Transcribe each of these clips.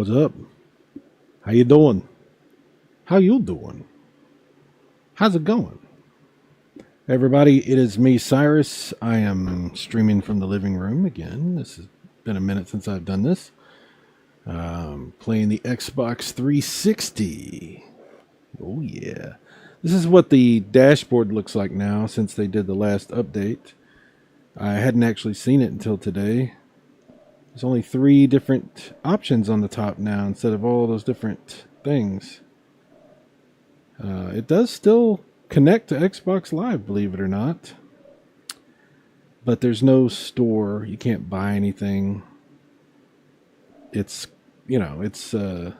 What's up? How you doing? How you doing? How's it going? Everybody, it is me, Cyrus. I am streaming from the living room again. This has been a minute since I've done this. Playing the Xbox 360. Oh yeah. This is what the dashboard looks like now since they did the last update. I hadn't actually seen it until today. There's only 3 different options on the top now instead of all those different things. It does still connect to Xbox Live, believe it or not. But there's no store. You can't buy anything. It's, you know, it's, I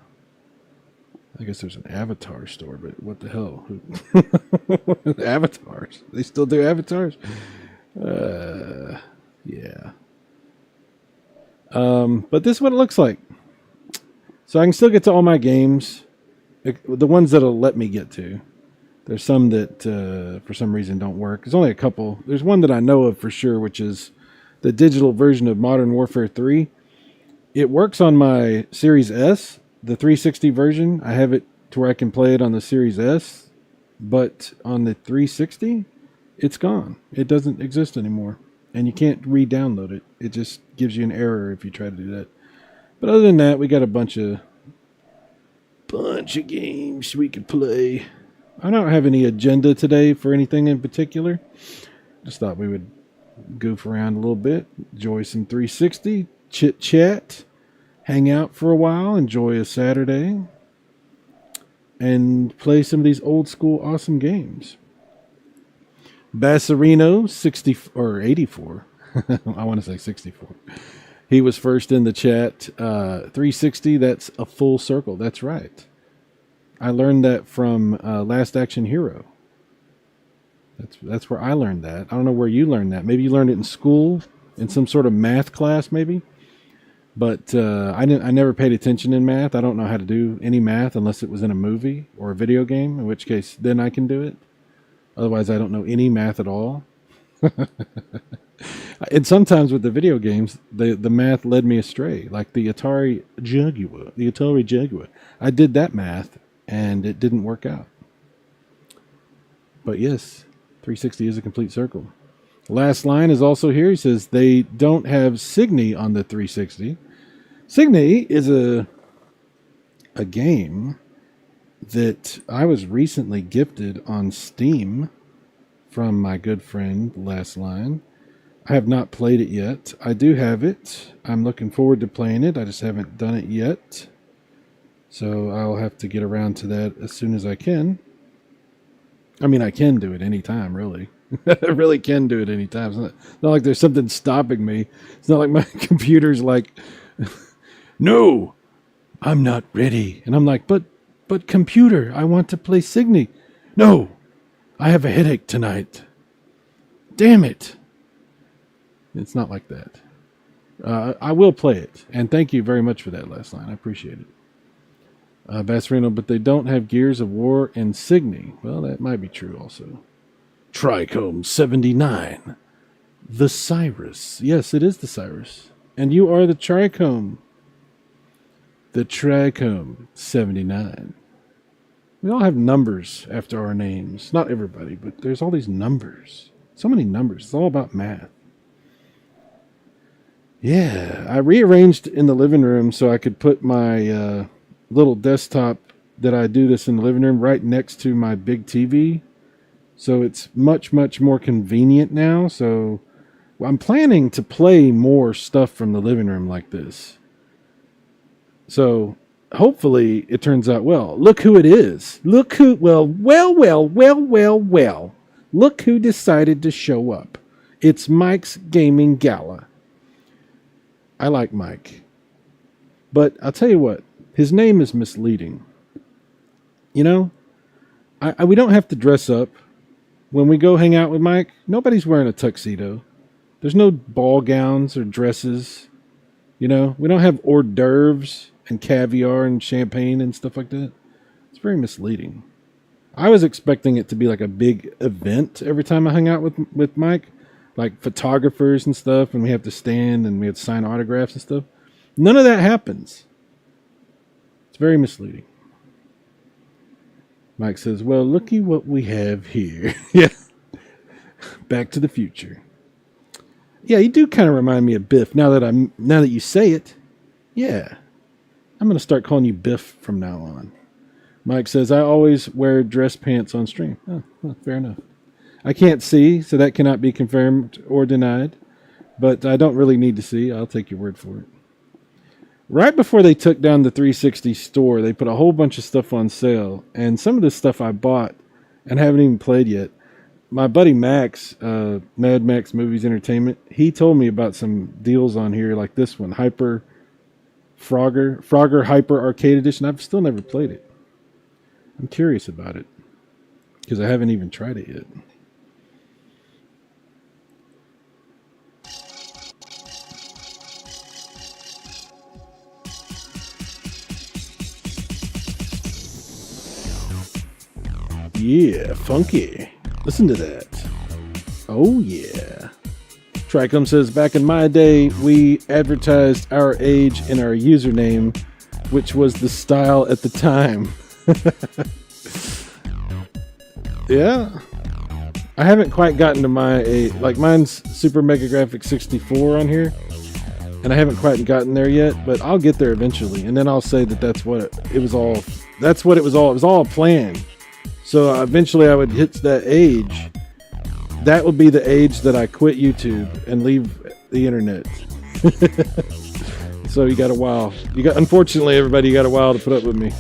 guess there's an avatar store, but what the hell? Avatars. They still do avatars? Yeah. But this is what it looks like. So I can still get to all my games. The ones that'll let me get to. There's some that, for some reason, don't work. There's only a couple. There's one that I know of for sure, which is the digital version of Modern Warfare 3. It works on my Series S, the 360 version. I have it to where I can play it on the Series S. But on the 360, it's gone. It doesn't exist anymore. And you can't re-download it. It just gives you an error if you try to do that. But other than that, we got a bunch of games we could play. I don't have any agenda today for anything in particular. Just thought we would goof around a little bit, enjoy some 360, chit chat, hang out for a while, enjoy a Saturday, and play some of these old school awesome games. Bassarino 60 or 84. I want to say 64. He was first in the chat. 360, that's a full circle. That's right. I learned that from Last Action Hero. That's where I learned that. I don't know where you learned that. Maybe you learned it in school, in some sort of math class, maybe. But I never paid attention in math. I don't know how to do any math unless it was in a movie or a video game, in which case then I can do it. Otherwise, I don't know any math at all. And sometimes with the video games, the math led me astray. Like the Atari Jaguar. I did that math, and it didn't work out. But yes, 360 is a complete circle. Last line is also here. He says they don't have Signy on the 360. Signy is a game that I was recently gifted on Steam from my good friend, Last Line. I have not played it yet. I do have it. I'm looking forward to playing it. I just haven't done it yet. So I'll have to get around to that as soon as I can. I mean, I can do it anytime, really. I really can do it anytime. It's not like there's something stopping me. It's not like my computer's like, no, I'm not ready. And I'm like, but computer, I want to play Signy. No, I have a headache tonight. Damn it. It's not like that. I will play it. And thank you very much for that, Last Line. I appreciate it. Bassarino, but they don't have Gears of War and Signy. Well, that might be true also. Trichome 79. The Cyrus. Yes, it is the Cyrus. And you are the Trichome. The Trichome 79. We all have numbers after our names. Not everybody, but there's all these numbers. So many numbers. It's all about math. Yeah, I rearranged in the living room so I could put my little desktop that I do this in the living room right next to my big TV. So it's much, much more convenient now. So I'm planning to play more stuff from the living room like this. So hopefully it turns out well. Look who it is. Look who, well. Look who decided to show up. It's Mike's Gaming Gala. I like Mike. But I'll tell you what, his name is misleading. You know, we don't have to dress up. When we go hang out with Mike, nobody's wearing a tuxedo. There's no ball gowns or dresses. You know, we don't have hors d'oeuvres and caviar and champagne and stuff like that. It's very misleading. I was expecting it to be like a big event every time I hung out with Mike. Like photographers and stuff, and we have to stand and we have to sign autographs and stuff. None of that happens. It's very misleading. Mike says, well, looky what we have here. Yeah. Back to the Future. Yeah, you do kind of remind me of Biff now that you say it. Yeah. I'm going to start calling you Biff from now on. Mike says, I always wear dress pants on stream. Oh, well, fair enough. I can't see, so that cannot be confirmed or denied. But I don't really need to see. I'll take your word for it. Right before they took down the 360 store, they put a whole bunch of stuff on sale. And some of this stuff I bought and haven't even played yet. My buddy Max, Mad Max Movies Entertainment, he told me about some deals on here like this one, Frogger Hyper Arcade Edition. I've still never played it. I'm curious about it because I haven't even tried it yet. Yeah, funky. Listen to that. Oh, yeah. Tricom says, back in my day, we advertised our age in our username, which was the style at the time. Yeah. I haven't quite gotten to my age. Like, mine's Super Mega Graphics 64 on here, and I haven't quite gotten there yet, but I'll get there eventually, and then I'll say that that's what it was all. That's what it was all. It was all a plan. So eventually I would hit that age. That would be the age that I quit YouTube and leave the internet. So you got a while. Unfortunately, everybody, you got a while to put up with me.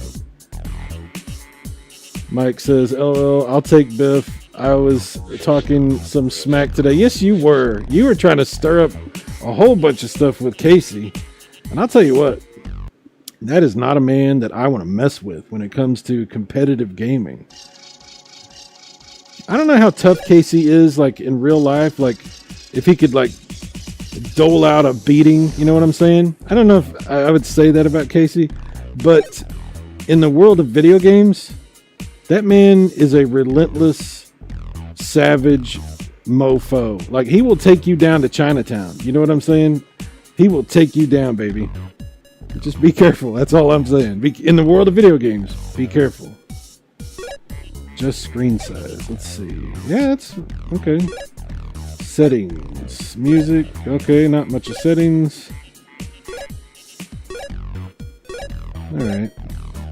Mike says, LOL, I'll take Biff. I was talking some smack today. Yes, you were. You were trying to stir up a whole bunch of stuff with Casey. And I'll tell you what, that is not a man that I want to mess with when it comes to competitive gaming. I don't know how tough Casey is, like, in real life. Like, if he could, like, dole out a beating, you know what I'm saying? I don't know if I would say that about Casey. But in the world of video games, that man is a relentless, savage mofo. Like, he will take you down to Chinatown. You know what I'm saying? He will take you down, baby. Just be careful. That's all I'm saying. In the world of video games, be careful. Just screen size. Let's see. Yeah, that's okay. Settings. Music. Okay, not much of settings. Alright.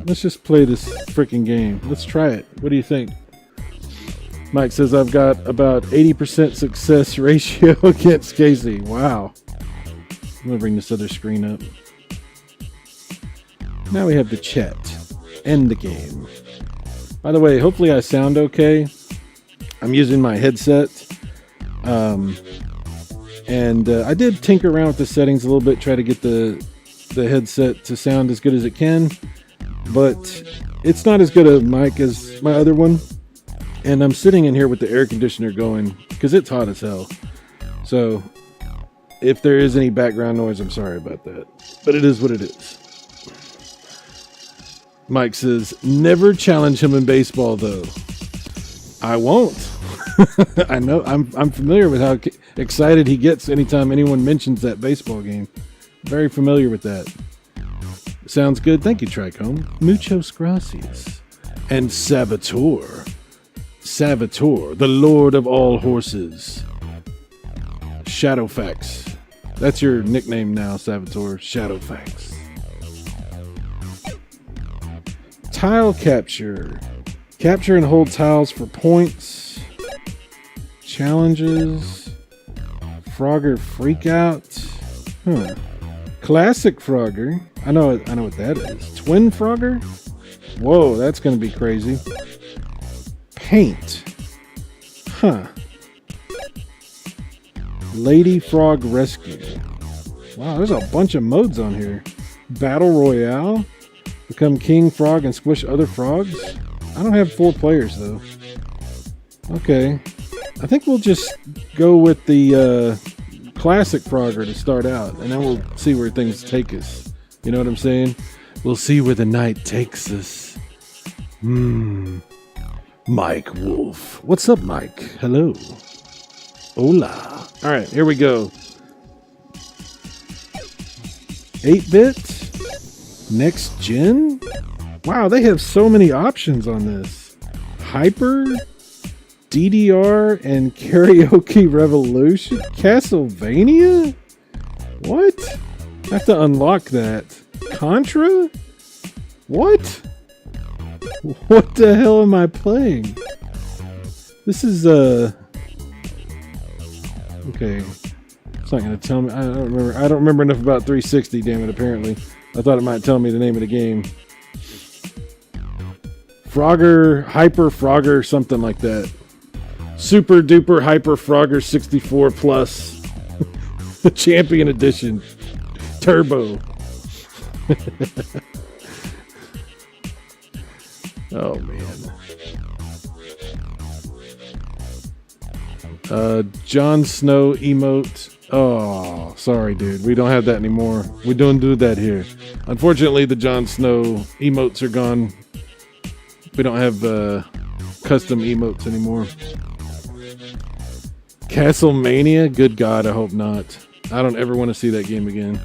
Let's just play this freaking game. Let's try it. What do you think? Mike says I've got about 80% success ratio against Casey. Wow. I'm going to bring this other screen up. Now we have the chat and the game. By the way, hopefully I sound okay. I'm using my headset. And I did tinker around with the settings a little bit, try to get the headset to sound as good as it can. But it's not as good a mic as my other one. And I'm sitting in here with the air conditioner going because it's hot as hell. So if there is any background noise, I'm sorry about that. But it is what it is. Mike says, never challenge him in baseball, though. I won't. I know. I'm familiar with how excited he gets anytime anyone mentions that baseball game. Very familiar with that. Sounds good. Thank you, Tricome. Muchos gracias. And Saboteur. Saboteur, the lord of all horses. Shadowfax. That's your nickname now, Saboteur. Shadowfax. Tile capture. Capture and hold tiles for points. Challenges. Frogger freakout. Huh. Classic Frogger. I know what that is. Twin Frogger? Whoa, that's going to be crazy. Paint. Huh. Lady Frog Rescue. Wow, there's a bunch of modes on here. Battle Royale. Become King Frog and squish other frogs. I don't have 4 players, though. Okay. I think we'll just go with the classic Frogger to start out, and then we'll see where things take us. You know what I'm saying? We'll see where the night takes us. Mike Wolf. What's up, Mike? Hello. Hola. All right, here we go. 8-bit? Next gen? Wow, they have so many options on this. Hyper, DDR, and Karaoke Revolution? Castlevania? What? I have to unlock that. Contra? What? What the hell am I playing? This is, okay. It's not going to tell me. I don't remember enough about 360, damn it, apparently. I thought it might tell me the name of the game. Frogger, Hyper Frogger, something like that. Super Duper Hyper Frogger 64 Plus. Champion Edition. Turbo. Oh, man. Jon Snow emote. Oh, sorry, dude. We don't have that anymore. We don't do that here. Unfortunately, the Jon Snow emotes are gone. We don't have custom emotes anymore. Castlemania? Good God, I hope not. I don't ever want to see that game again.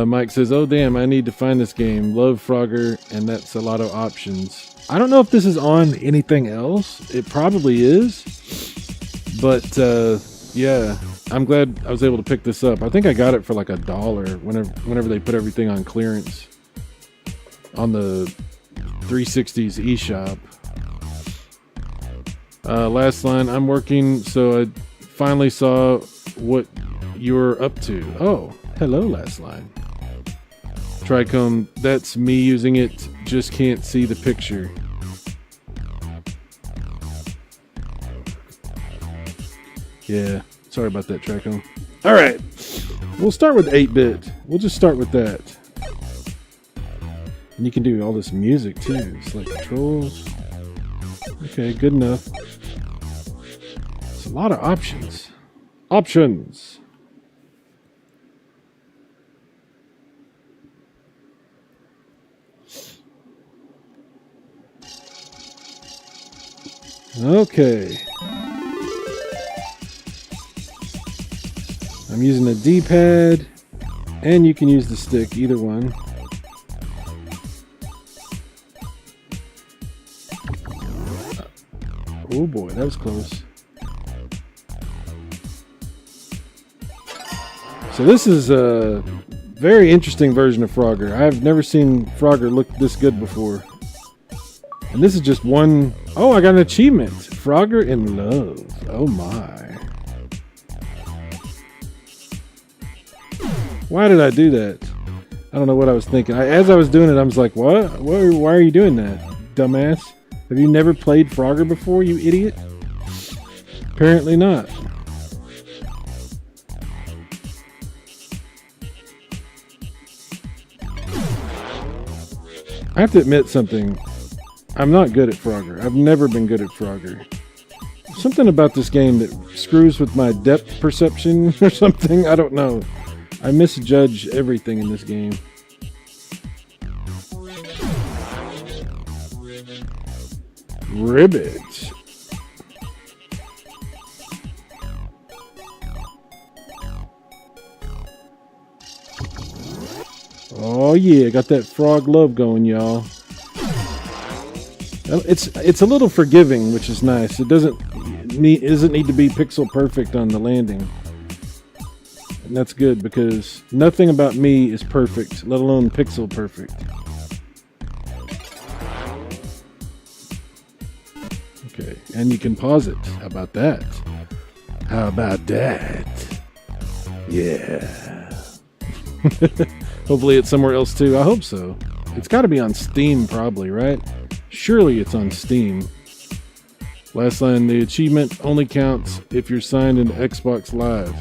Mike says, oh, damn, I need to find this game. Love Frogger, and that's a lot of options. I don't know if this is on anything else. It probably is. But, yeah, I'm glad I was able to pick this up. I think I got it for like $1 whenever they put everything on clearance on the 360's eShop. Last line, I'm working, so I finally saw what you're up to. Oh, hello, last line. Tricom, that's me using it, just can't see the picture. Yeah, sorry about that, Tricom. All right, we'll start with 8-bit. We'll just start with that. And you can do all this music too. Select controls. Okay, good enough. It's a lot of options. Options. Okay. I'm using a D-pad, and you can use the stick, either one. Oh boy, that was close. So this is a very interesting version of Frogger. I've never seen Frogger look this good before. And this is just one... Oh, I got an achievement. Frogger in Love. Oh my. Why did I do that? I don't know what I was thinking. As I was doing it, I was like, what? Why are you doing that, dumbass? Have you never played Frogger before, you idiot? Apparently not. I have to admit something. I'm not good at Frogger. I've never been good at Frogger. Something about this game that screws with my depth perception or something. I don't know. I misjudge everything in this game. Ribbit. Oh yeah, got that frog love going, y'all. It's a little forgiving, which is nice. It doesn't need to be pixel perfect on the landing. And that's good because nothing about me is perfect, let alone pixel perfect. Okay, and you can pause it. How about that? How about that? Yeah. Hopefully it's somewhere else too. I hope so. It's got to be on Steam probably, right? Surely it's on Steam. Last line, the achievement only counts if you're signed into Xbox Live.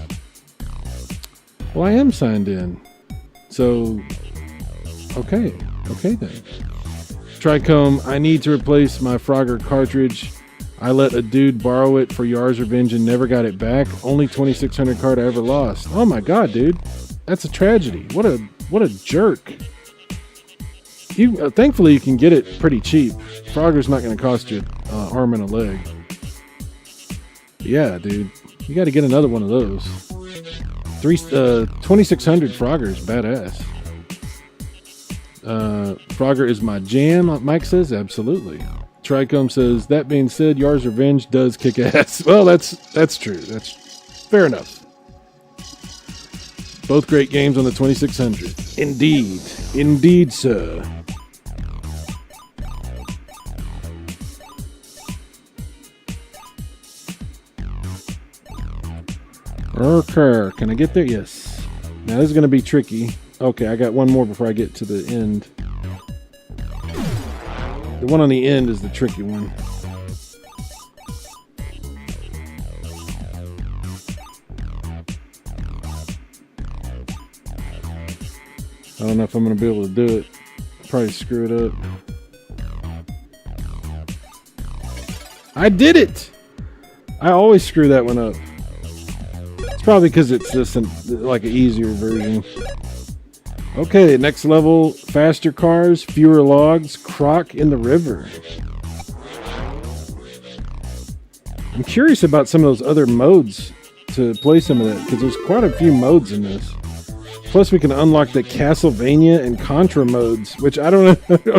Well, I am signed in. So, okay then. Tricom, I need to replace my Frogger cartridge. I let a dude borrow it for Yar's Revenge and never got it back. Only 2600 card I ever lost. Oh my god, dude. That's a tragedy. What a jerk. Thankfully you can get it pretty cheap. Frogger's not going to cost you an arm and a leg. Yeah, dude. You got to get another one of those. 2600 Frogger's badass. Frogger is my jam, Mike says. Absolutely. Tricombe says, that being said, Yar's Revenge does kick ass. Well, that's true. That's fair enough. Both great games on the 2600. Indeed. Indeed, sir. Okay, can I get there? Yes. Now this is going to be tricky. Okay, I got one more before I get to the end. The one on the end is the tricky one. I don't know if I'm going to be able to do it. Probably screw it up. I did it! I always screw that one up. It's probably because it's just like an easier version. Okay, next level, faster cars, fewer logs, croc in the river. I'm curious about some of those other modes to play some of that, because there's quite a few modes in this. Plus, we can unlock the Castlevania and Contra modes, which I don't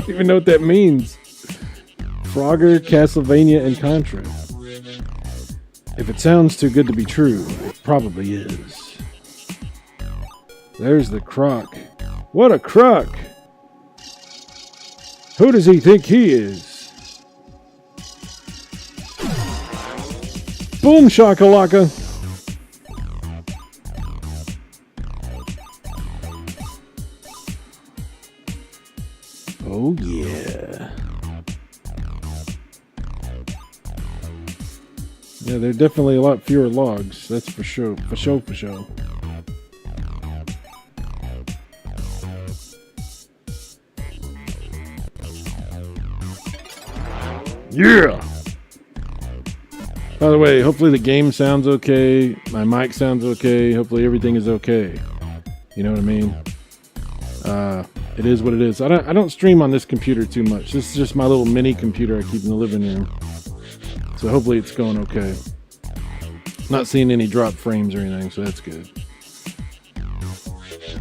even know what that means. Frogger, Castlevania, and Contra. If it sounds too good to be true, it probably is. There's the croc. What a croc! Who does he think he is? Boom shakalaka! Oh yeah. Yeah, there are definitely a lot fewer logs, that's for sure. For sure. Yeah! By the way, hopefully the game sounds okay, my mic sounds okay, hopefully everything is okay. You know what I mean? It is what it is. I don't stream on this computer too much. This is just my little mini computer I keep in the living room. So hopefully it's going okay. Not seeing any drop frames or anything, so that's good.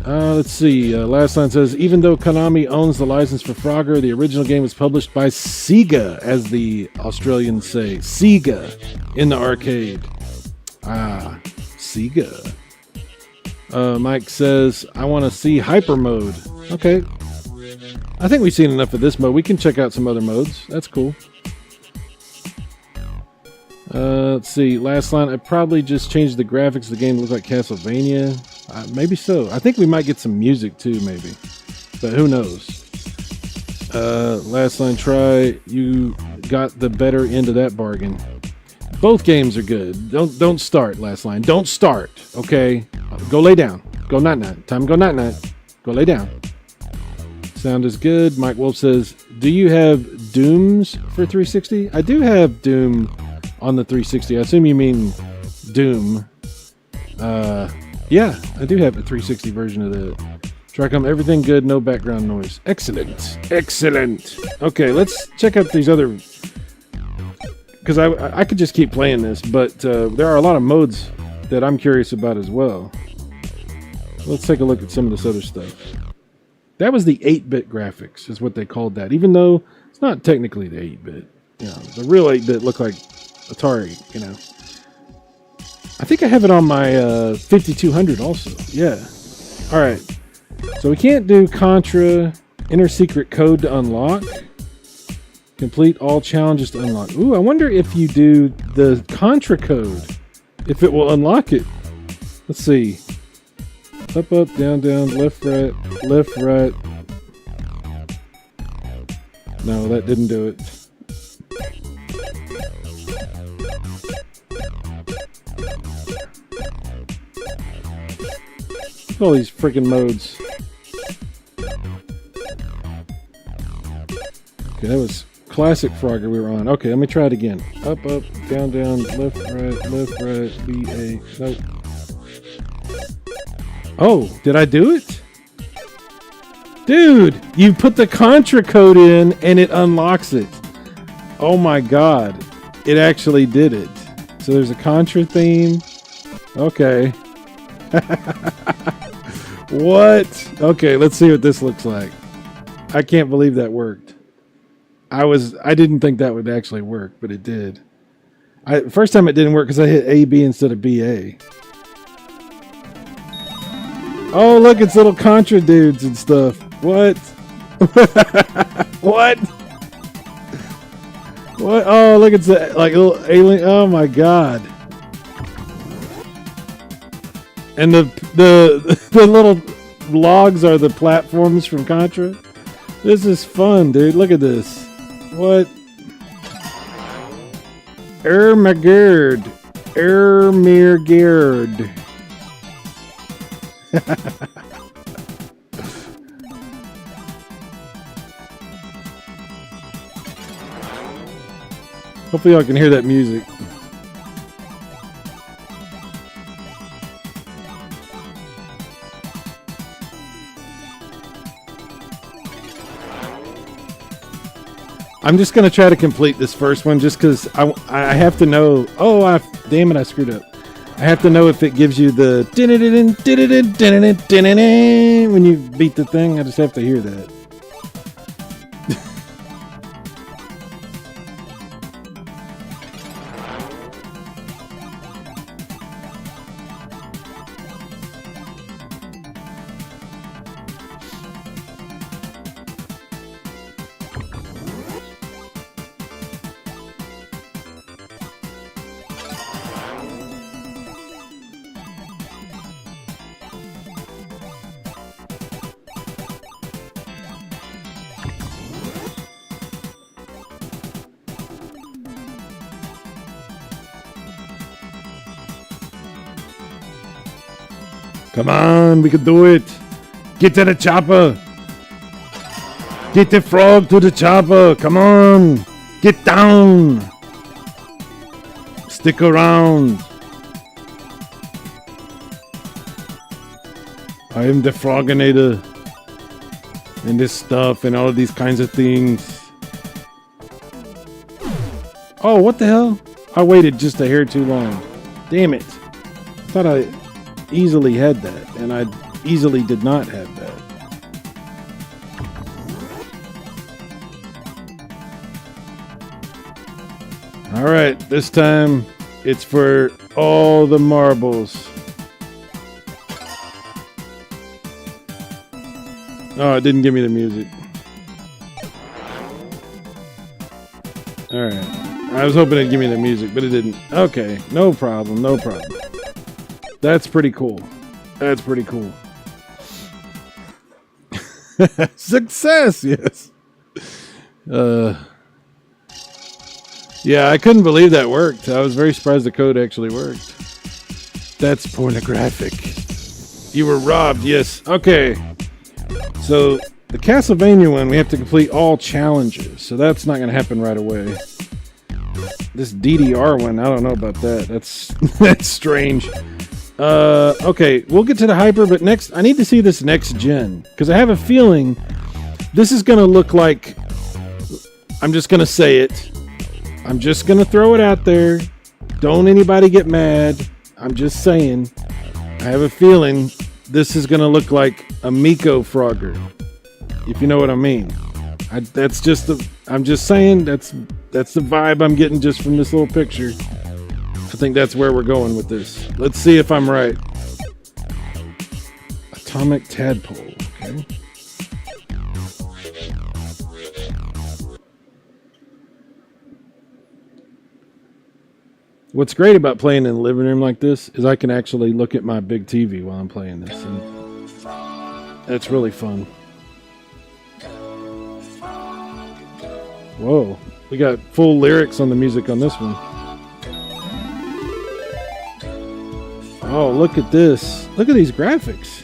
Let's see. Last line says, even though Konami owns the license for Frogger, the original game was published by Sega, as the Australians say. Sega in the arcade. Ah, Sega. Mike says, I want to see hyper mode. Okay. I think we've seen enough of this mode. We can check out some other modes. That's cool. Let's see. Last line. I probably just changed the graphics of the game to look like Castlevania. Maybe so. I think we might get some music too, maybe. But who knows? Last line. Try. You got the better end of that bargain. Both games are good. Don't start. Last line. Don't start. Okay. Go lay down. Go night night. Time to go night night. Go lay down. Sound is good. Mike Wolf says, do you have Dooms for 360? I do have Doom on the 360. I assume you mean Doom. Yeah, I do have a 360 version of that. Tricom, everything good, no background noise. Excellent. Excellent. Okay, let's check out these other... Because I could just keep playing this, but there are a lot of modes that I'm curious about as well. Let's take a look at some of this other stuff. That was the 8-bit graphics, is what they called that. Even though it's not technically the 8-bit. You know, the real 8-bit looked like Atari, you know. I think I have it on my 5200 also. Yeah. Alright. So we can't do Contra, enter secret code to unlock. Complete all challenges to unlock. Ooh, I wonder if you do the Contra code, if it will unlock it. Let's see. Up, up, down, down, left, right, left, right. No, that didn't do it. Look at all these freaking modes. Okay, that was classic Frogger we were on. Okay, let me try it again. Up, up, down, down, left, right, B, A. Nope. Oh, did I do it? Dude, you put the Contra code in and it unlocks it. Oh my god. It actually did it. So there's a Contra theme. Okay. What? Okay, let's see what this looks like. I can't believe that worked. I didn't think that would actually work, but it did. First time it didn't work because I hit AB instead of BA. Oh, look, it's little Contra dudes and stuff. What? What? What? Oh, look, it's like little alien. Oh my god. And the little logs are the platforms from Contra. This is fun, dude. Look at this. What? Ermagerd. Hopefully y'all can hear that music. I'm just going to try to complete this first one just because I have to know. Oh, damn it, I screwed up. I have to know if it gives you the when you beat the thing. I just have to hear that. Come on, we can do it. Get to the chopper. Get the frog to the chopper. Come on. Get down. Stick around. I am the Froginator. And this stuff and all of these kinds of things. Oh, what the hell? I waited just a hair too long. Damn it. I thought I easily had that, and I easily did not have that. All right, this time it's for all the marbles. Oh, it didn't give me the music. All right, I was hoping it'd give me the music, but it didn't. Okay, no problem, no problem. That's pretty cool. That's pretty cool. Success, yes. Yeah, I couldn't believe that worked. I was very surprised the code actually worked. That's pornographic. You were robbed, yes. Okay. So, the Castlevania one, we have to complete all challenges. So that's not going to happen right away. This DDR one, I don't know about that. That's strange. Okay, we'll get to the hyper, but next, I need to see this next gen, because I have a feeling this is going to look like, I'm just going to say it, I'm just going to throw it out there, don't anybody get mad, I'm just saying, I have a feeling this is going to look like a Miko Frogger, if you know what I mean. I'm just saying, that's the vibe I'm getting just from this little picture. I think that's where we're going with this. Let's see if I'm right. Atomic Tadpole. Okay. What's great about playing in the living room like this is I can actually look at my big TV while I'm playing this. And that's really fun. Whoa. We got full lyrics on the music on this one. Oh, look at this. Look at these graphics.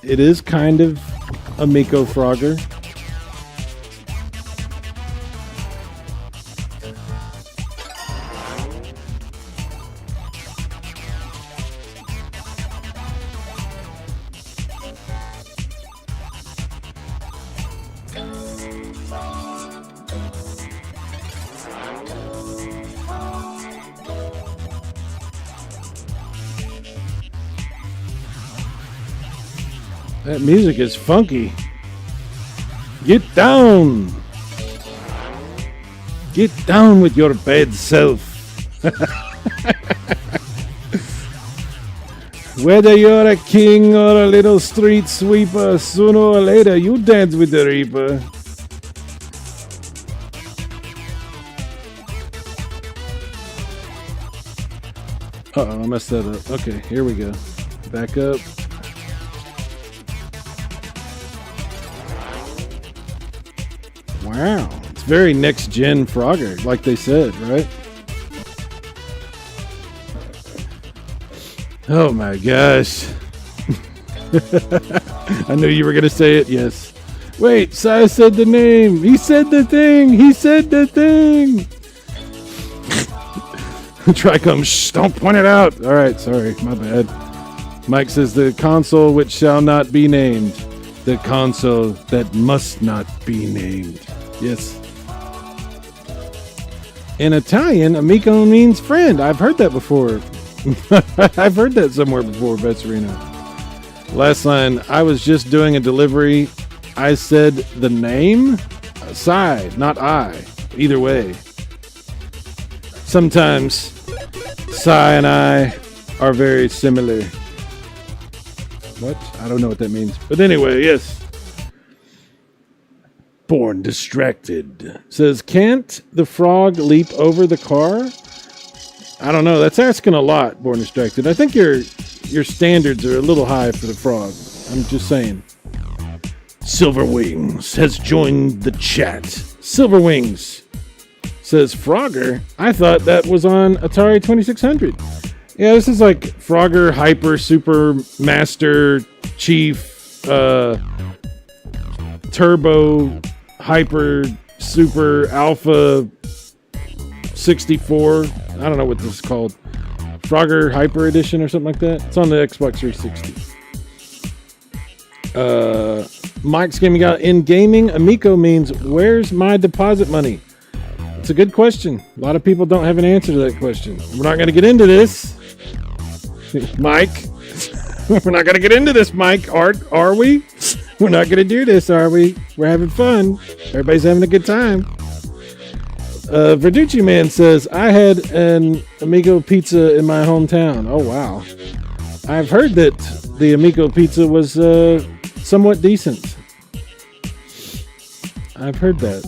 It is kind of a Miko Frogger. That music is funky. Get down. Get down with your bad self. Whether you're a king or a little street sweeper, sooner or later you dance with the reaper. Uh-oh, I messed that up. Okay, here we go. Back up. Wow. It's very next-gen Frogger, like they said, right? Oh my gosh. I knew you were going to say it, yes. Wait, Cyrus said the name. He said the thing. He said the thing. Tricom, shh, don't point it out. All right, sorry, my bad. Mike says the console which shall not be named. The console that must not be named. Yes. In Italian, amico means friend. I've heard that before. I've heard that somewhere before, Betserino. Last line, I was just doing a delivery. I said the name? Cy, not I. Either way. Sometimes Cy and I are very similar. What? I don't know what that means. But anyway, yes. Born distracted. Says, can't the frog leap over the car? I don't know. That's asking a lot, Born distracted. I think your standards are a little high for the frog. I'm just saying. Silver Wings has joined the chat. Silver Wings says, Frogger? I thought that was on Atari 2600. Yeah, this is like Frogger, Hyper, Super, Master, Chief, Turbo, Hyper, Super, Alpha, 64. I don't know what this is called. Frogger Hyper Edition or something like that. It's on the Xbox 360. Mike's Gaming Out. In gaming, Amico means, where's my deposit money? It's a good question. A lot of people don't have an answer to that question. We're not going to get into this, Mike. We're not going to get into this, Mike. Are we? We're not going to do this, are we? We're having fun. Everybody's having a good time. Verducci Man says, I had an Amigo pizza in my hometown. Oh, wow. I've heard that the Amigo pizza was somewhat decent. I've heard that.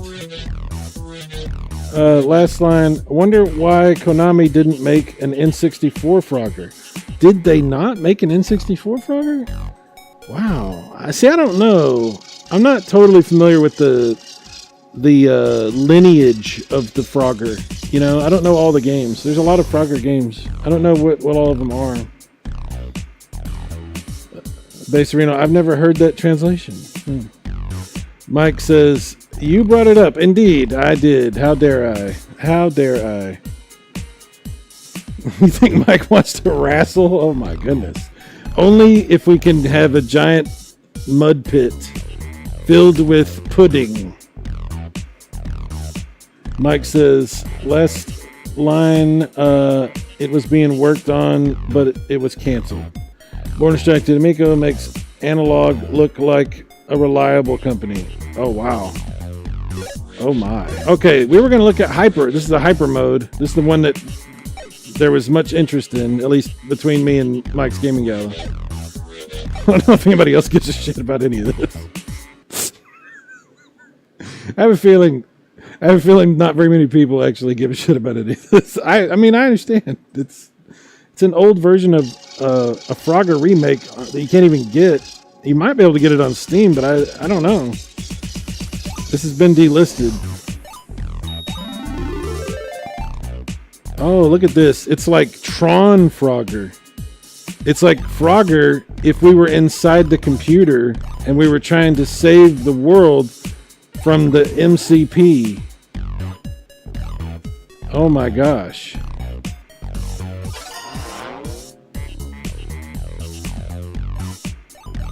Last line. Wonder why Konami didn't make an N64 Frogger. Did they not make an N64 Frogger? Wow. See, I don't know. I'm not totally familiar with the lineage of the Frogger. You know, I don't know all the games. There's a lot of Frogger games. I don't know what all of them are. Baserino, I've never heard that translation. Mike says, you brought it up. Indeed, I did. How dare I? How dare I? You think Mike wants to wrestle? Oh my goodness. Only if we can have a giant mud pit filled with pudding. Mike says, last line, it was being worked on, but it was canceled. Born Distracted Amico makes Analog look like a reliable company. Oh, wow. Oh, my. Okay, we were going to look at Hyper. This is the Hyper mode. This is the one that there was much interest in, at least between me and Mike's Gaming Gala. I don't know if anybody else gives a shit about any of this. I have a feeling not very many people actually give a shit about any of this. I mean, I understand. It's an old version of a Frogger remake that you can't even get. You might be able to get it on Steam, but I don't know. This has been delisted. Oh, look at this. It's like Tron Frogger. It's like Frogger if we were inside the computer and we were trying to save the world from the MCP. Oh my gosh.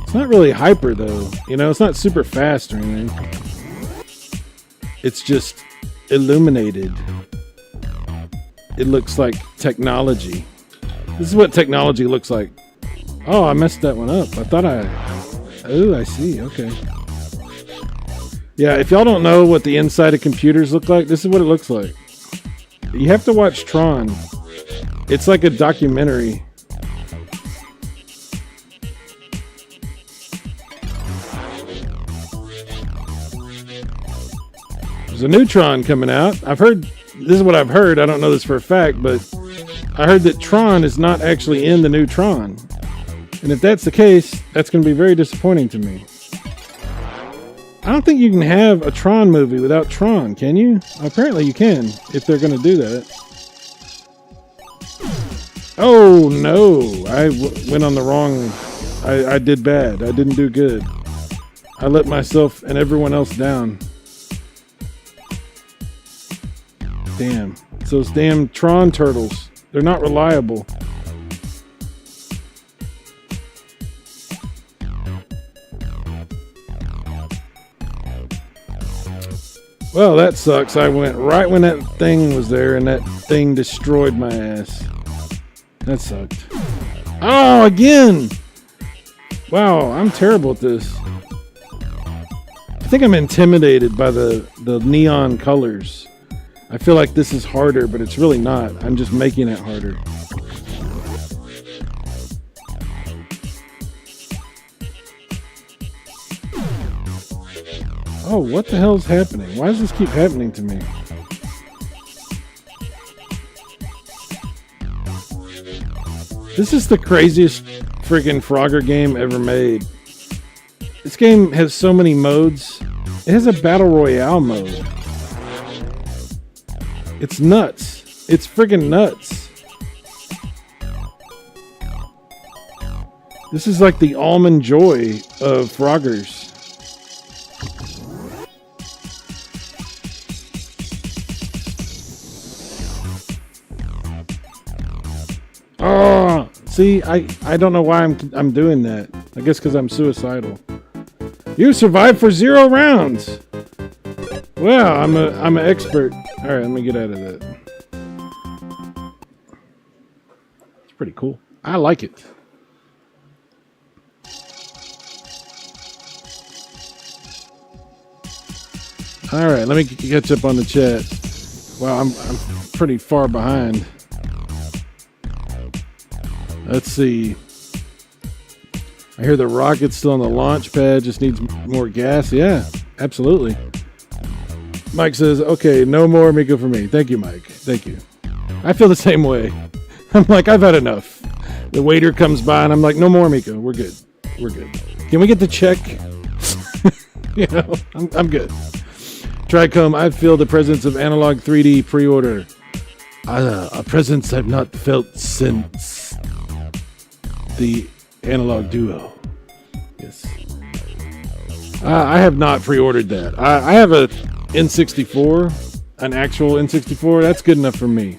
It's not really hyper though. You know, it's not super fast or anything. It's just illuminated. It looks like technology. This is what technology looks like. Oh, I messed that one up. I thought Oh, I see. Okay. Yeah, if y'all don't know what the inside of computers look like, this is what it looks like. You have to watch Tron. It's like a documentary. There's a new Tron coming out. I've heard, this is what I've heard. I don't know this for a fact, but I heard that Tron is not actually in the new Tron. And if that's the case, that's going to be very disappointing to me. I don't think you can have a Tron movie without Tron, can you? Apparently you can, if they're going to do that. Oh, no. I went on the wrong... I did bad. I didn't do good. I let myself and everyone else down. Damn. It's those damn Tron turtles. They're not reliable. Well, that sucks. I went right when that thing was there, and that thing destroyed my ass. That sucked. Oh, again! Wow, I'm terrible at this. I think I'm intimidated by the neon colors. I feel like this is harder, but it's really not. I'm just making it harder. Oh, what the hell is happening? Why does this keep happening to me? This is the craziest friggin' Frogger game ever made. This game has so many modes. It has a Battle Royale mode. It's nuts. It's friggin' nuts. This is like the Almond Joy of Froggers. Oh, see, I don't know why I'm doing that. I guess because I'm suicidal. You survived for 0 rounds. Wow, I'm an expert. All right, let me get out of that. It's pretty cool. I like it. All right, let me catch up on the chat. Wow, I'm pretty far behind. Let's see. I hear the rocket's still on the launch pad, just needs more gas. Yeah, absolutely. Mike says, okay, no more Miko for me. Thank you, Mike. Thank you. I feel the same way. I'm like, I've had enough. The waiter comes by and I'm like, no more Miko. We're good. We're good. Can we get the check? You know, I'm good. Tricom, I feel the presence of Analog 3D pre-order. A presence I've not felt since the Analog Duo. Yes. I have not pre-ordered that. I have a N64, an actual N64. That's good enough for me.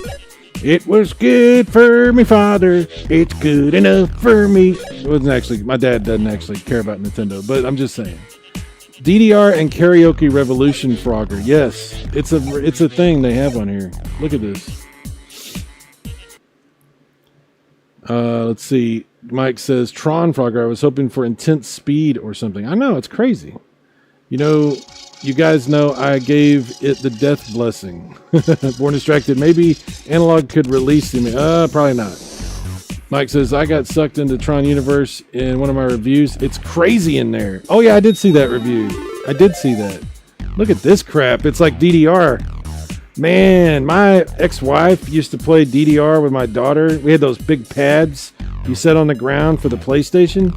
It was good for me, father. It's good enough for me. It wasn't actually, my dad doesn't actually care about Nintendo, but I'm just saying. DDR and Karaoke Revolution Frogger. Yes, it's a thing they have on here. Look at this. Let's see. Mike says, Tron Frogger, I was hoping for intense speed or something. I know, it's crazy. You know, you guys know I gave it the death blessing. Born Distracted. Maybe Analog could release me. Probably not. Mike says, I got sucked into Tron Universe in one of my reviews. It's crazy in there. Oh, yeah, I did see that review. I did see that. Look at this crap. It's like DDR. Man, my ex-wife used to play DDR with my daughter. We had those big pads you set on the ground for the PlayStation.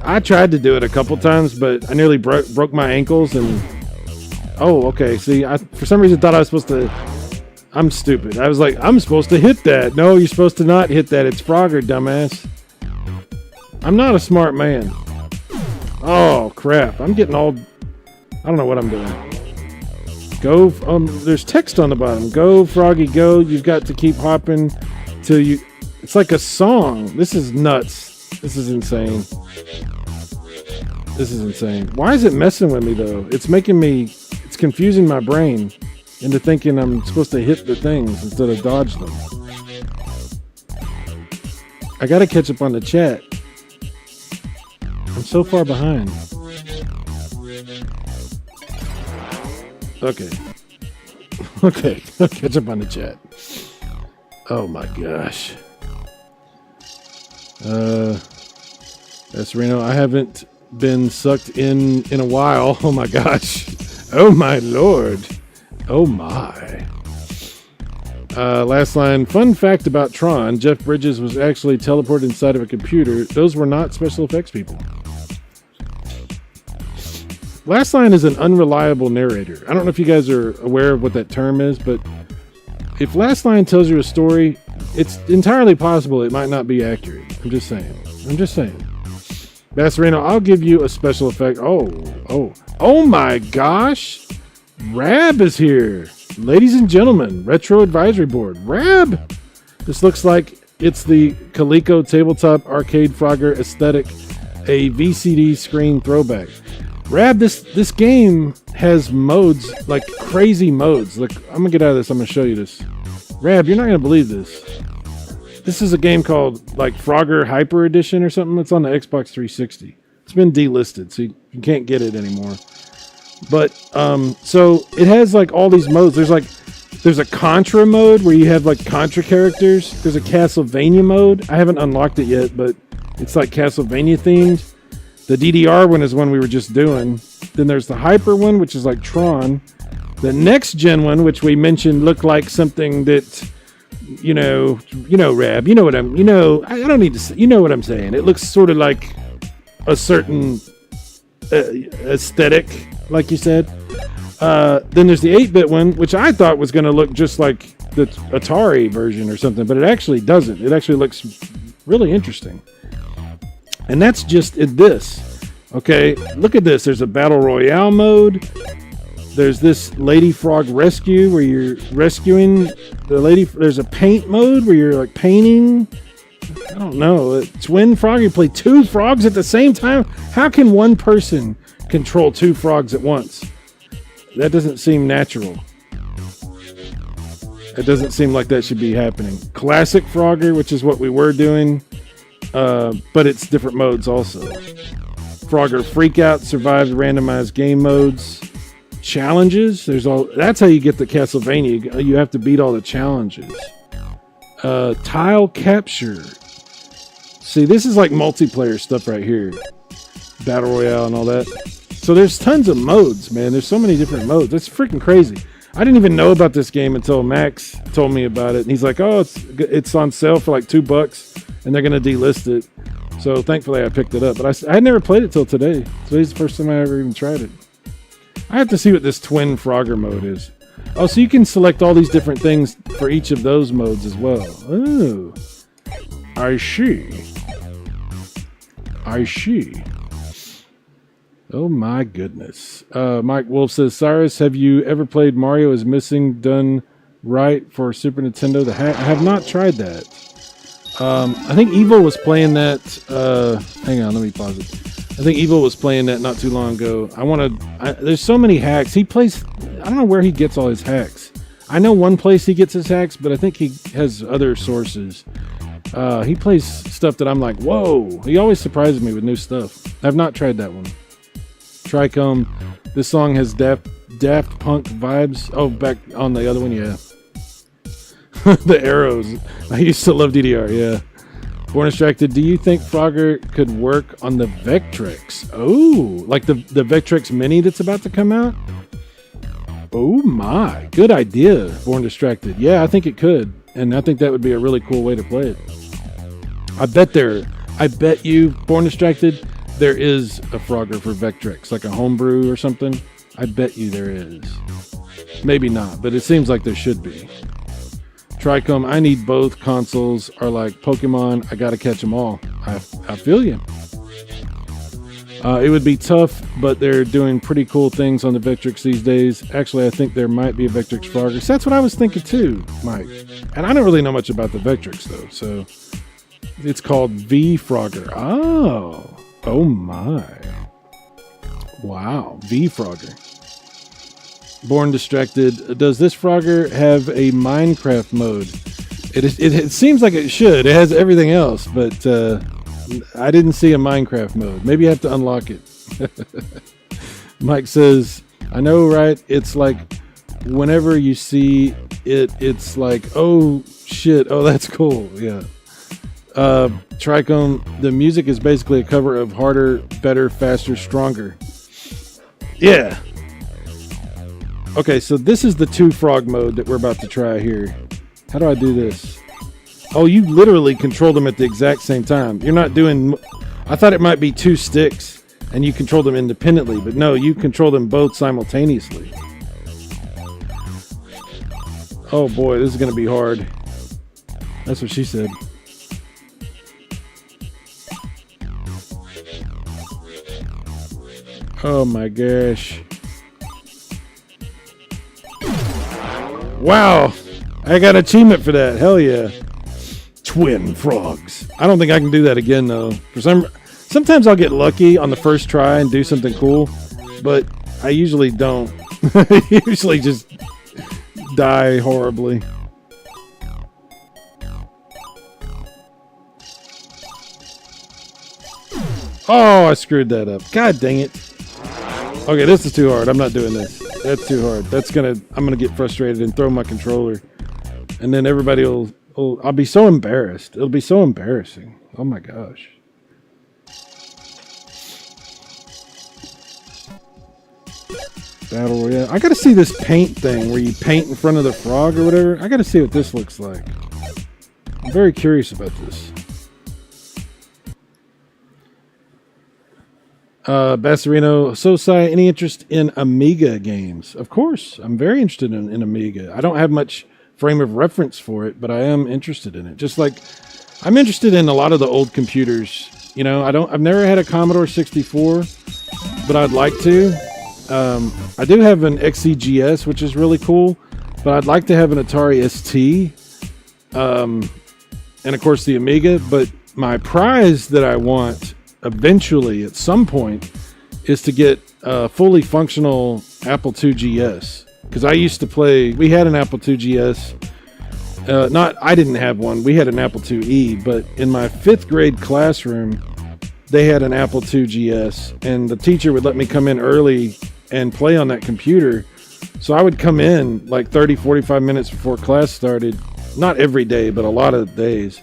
I tried to do it a couple times, but I nearly broke my ankles. And oh, okay. See, I for some reason thought I was supposed to... I'm stupid. I was like, I'm supposed to hit that. No, you're supposed to not hit that. It's Frogger, dumbass. I'm not a smart man. Oh, crap. I'm getting all... I don't know what I'm doing. Go... there's text on the bottom. Go, Froggy, go. You've got to keep hopping till you... It's like a song. This is nuts. This is insane. This is insane. Why is it messing with me, though? It's making me... It's confusing my brain into thinking I'm supposed to hit the things instead of dodge them. I gotta catch up on the chat. so far behind. Okay. Okay. I'll catch up on the chat. Oh my gosh. That's Reno. I haven't been sucked in a while. Oh my gosh. Oh my lord. Oh my. Last line. Fun fact about Tron. Jeff Bridges was actually teleported inside of a computer. Those were not special effects people. Last line is an unreliable narrator. I don't know if you guys are aware of what that term is, but if last line tells you a story, it's entirely possible it might not be accurate. I'm just saying. Bassarino, I'll give you a special effect. Oh my gosh. Rab is here. Ladies and gentlemen, Retro Advisory Board. Rab! This looks like it's the Coleco tabletop arcade Frogger aesthetic, a VCD screen throwback. Rab, this game has modes, like crazy modes. Look, I'm gonna get out of this. I'm gonna show you this. Rab, you're not gonna believe this. This is a game called like Frogger Hyper Edition or something. It's on the Xbox 360. It's been delisted, so you can't get it anymore. But so it has like all these modes. There's a Contra mode where you have like Contra characters. There's a Castlevania mode. I haven't unlocked it yet, but it's like Castlevania themed. The DDR one is one we were just doing. Then there's the Hyper one, which is like Tron. The next gen one, which we mentioned, looked like something that, you know, Rab, I don't need to say, you know what I'm saying. It looks sort of like a certain aesthetic, like you said. Then there's the 8-bit one, which I thought was going to look just like the Atari version or something, but it actually doesn't. It actually looks really interesting. And that's just in this. Okay, look at this. There's a Battle Royale mode. There's this Lady Frog Rescue where you're rescuing the lady. There's a paint mode where you're like painting. I don't know. A twin frog. You play two frogs at the same time. How can one person control two frogs at once? That doesn't seem natural. It doesn't seem like that should be happening. Classic Frogger, which is what we were doing. But it's different modes also. Frogger Freakout survived randomized game modes. Challenges. That's how you get the Castlevania. You have to beat all the challenges. Tile capture. See, this is like multiplayer stuff right here. Battle Royale and all that. So there's tons of modes, man. There's so many different modes. It's freaking crazy. I didn't even know about this game until Max told me about it. And he's like, oh, it's on sale for like $2 and they're going to delist it. So thankfully I picked it up. But I had never played it till today. Today's the first time I ever even tried it. I have to see what this Twin Frogger mode is. Oh, so you can select all these different things for each of those modes as well. Oh, I see. Oh my goodness. Mike Wolf says, Cyrus, have you ever played Mario is Missing done right for Super Nintendo? I have not tried that. I think Evil was playing that. Hang on, let me pause it. I think Evil was playing that not too long ago. There's so many hacks. He plays, I don't know where he gets all his hacks. I know one place he gets his hacks, but I think he has other sources. He plays stuff that I'm like, whoa. He always surprises me with new stuff. I've not tried that one. Trichome. This song has Daft Punk vibes. Oh, back on the other one, yeah. The arrows. I used to love DDR, yeah. Born Distracted, do you think Frogger could work on the Vectrex? Oh, like the Vectrex Mini that's about to come out? Oh my, good idea, Born Distracted. Yeah, I think it could. And I think that would be a really cool way to play it. I bet you, Born Distracted, there is a Frogger for Vectrex, like a homebrew or something. I bet you there is. Maybe not, but it seems like there should be. Trichome, I need both. Consoles are like Pokemon. I gotta catch them all. I feel you. It would be tough, but they're doing pretty cool things on the Vectrex these days. Actually, I think there might be a Vectrex Frogger. So that's what I was thinking too, Mike. And I don't really know much about the Vectrex though, so it's called V Frogger. Oh my. Wow, V Frogger. Born Distracted. Does this Frogger have a Minecraft mode? It seems like it should. It has everything else, but I didn't see a Minecraft mode. Maybe you have to unlock it. Mike says, I know, right? It's like whenever you see it, it's like, oh shit, oh that's cool. Yeah. Trichome, the music is basically a cover of Harder, Better, Faster, Stronger. Yeah. Okay, so this is the 2-frog mode that we're about to try here. How do I do this? Oh, you literally control them at the exact same time. You're not doing... I thought it might be 2 sticks and you control them independently, but no, you control them both simultaneously. Oh boy, this is going to be hard. That's what she said. Oh my gosh. Wow. I got an achievement for that. Hell yeah. Twin frogs. I don't think I can do that again though. Sometimes I'll get lucky on the first try and do something cool, but I usually don't. I usually just die horribly. Oh, I screwed that up. God dang it. Okay, this is too hard. I'm not doing this. That's too hard. I'm gonna get frustrated and throw my controller. And then everybody I'll be so embarrassed. It'll be so embarrassing. Oh my gosh. Battle Royale. I gotta see this paint thing where you paint in front of the frog or whatever. I gotta see what this looks like. I'm very curious about this. Bassarino, Sosai, any interest in Amiga games? Of course, I'm very interested in Amiga. I don't have much frame of reference for it, but I am interested in it. Just like I'm interested in a lot of the old computers. You know, I've never had a Commodore 64, but I'd like to. I do have an XEGS, which is really cool, but I'd like to have an Atari ST, and of course the Amiga. But my prize that I want eventually at some point is to get a fully functional Apple II GS, because I used to play. We had an Apple II GS. I didn't have one. We had an Apple IIe, but in my 5th grade classroom, they had an Apple II GS, and the teacher would let me come in early and play on that computer. So I would come in like 30, 45 minutes before class started. Not every day, but a lot of days.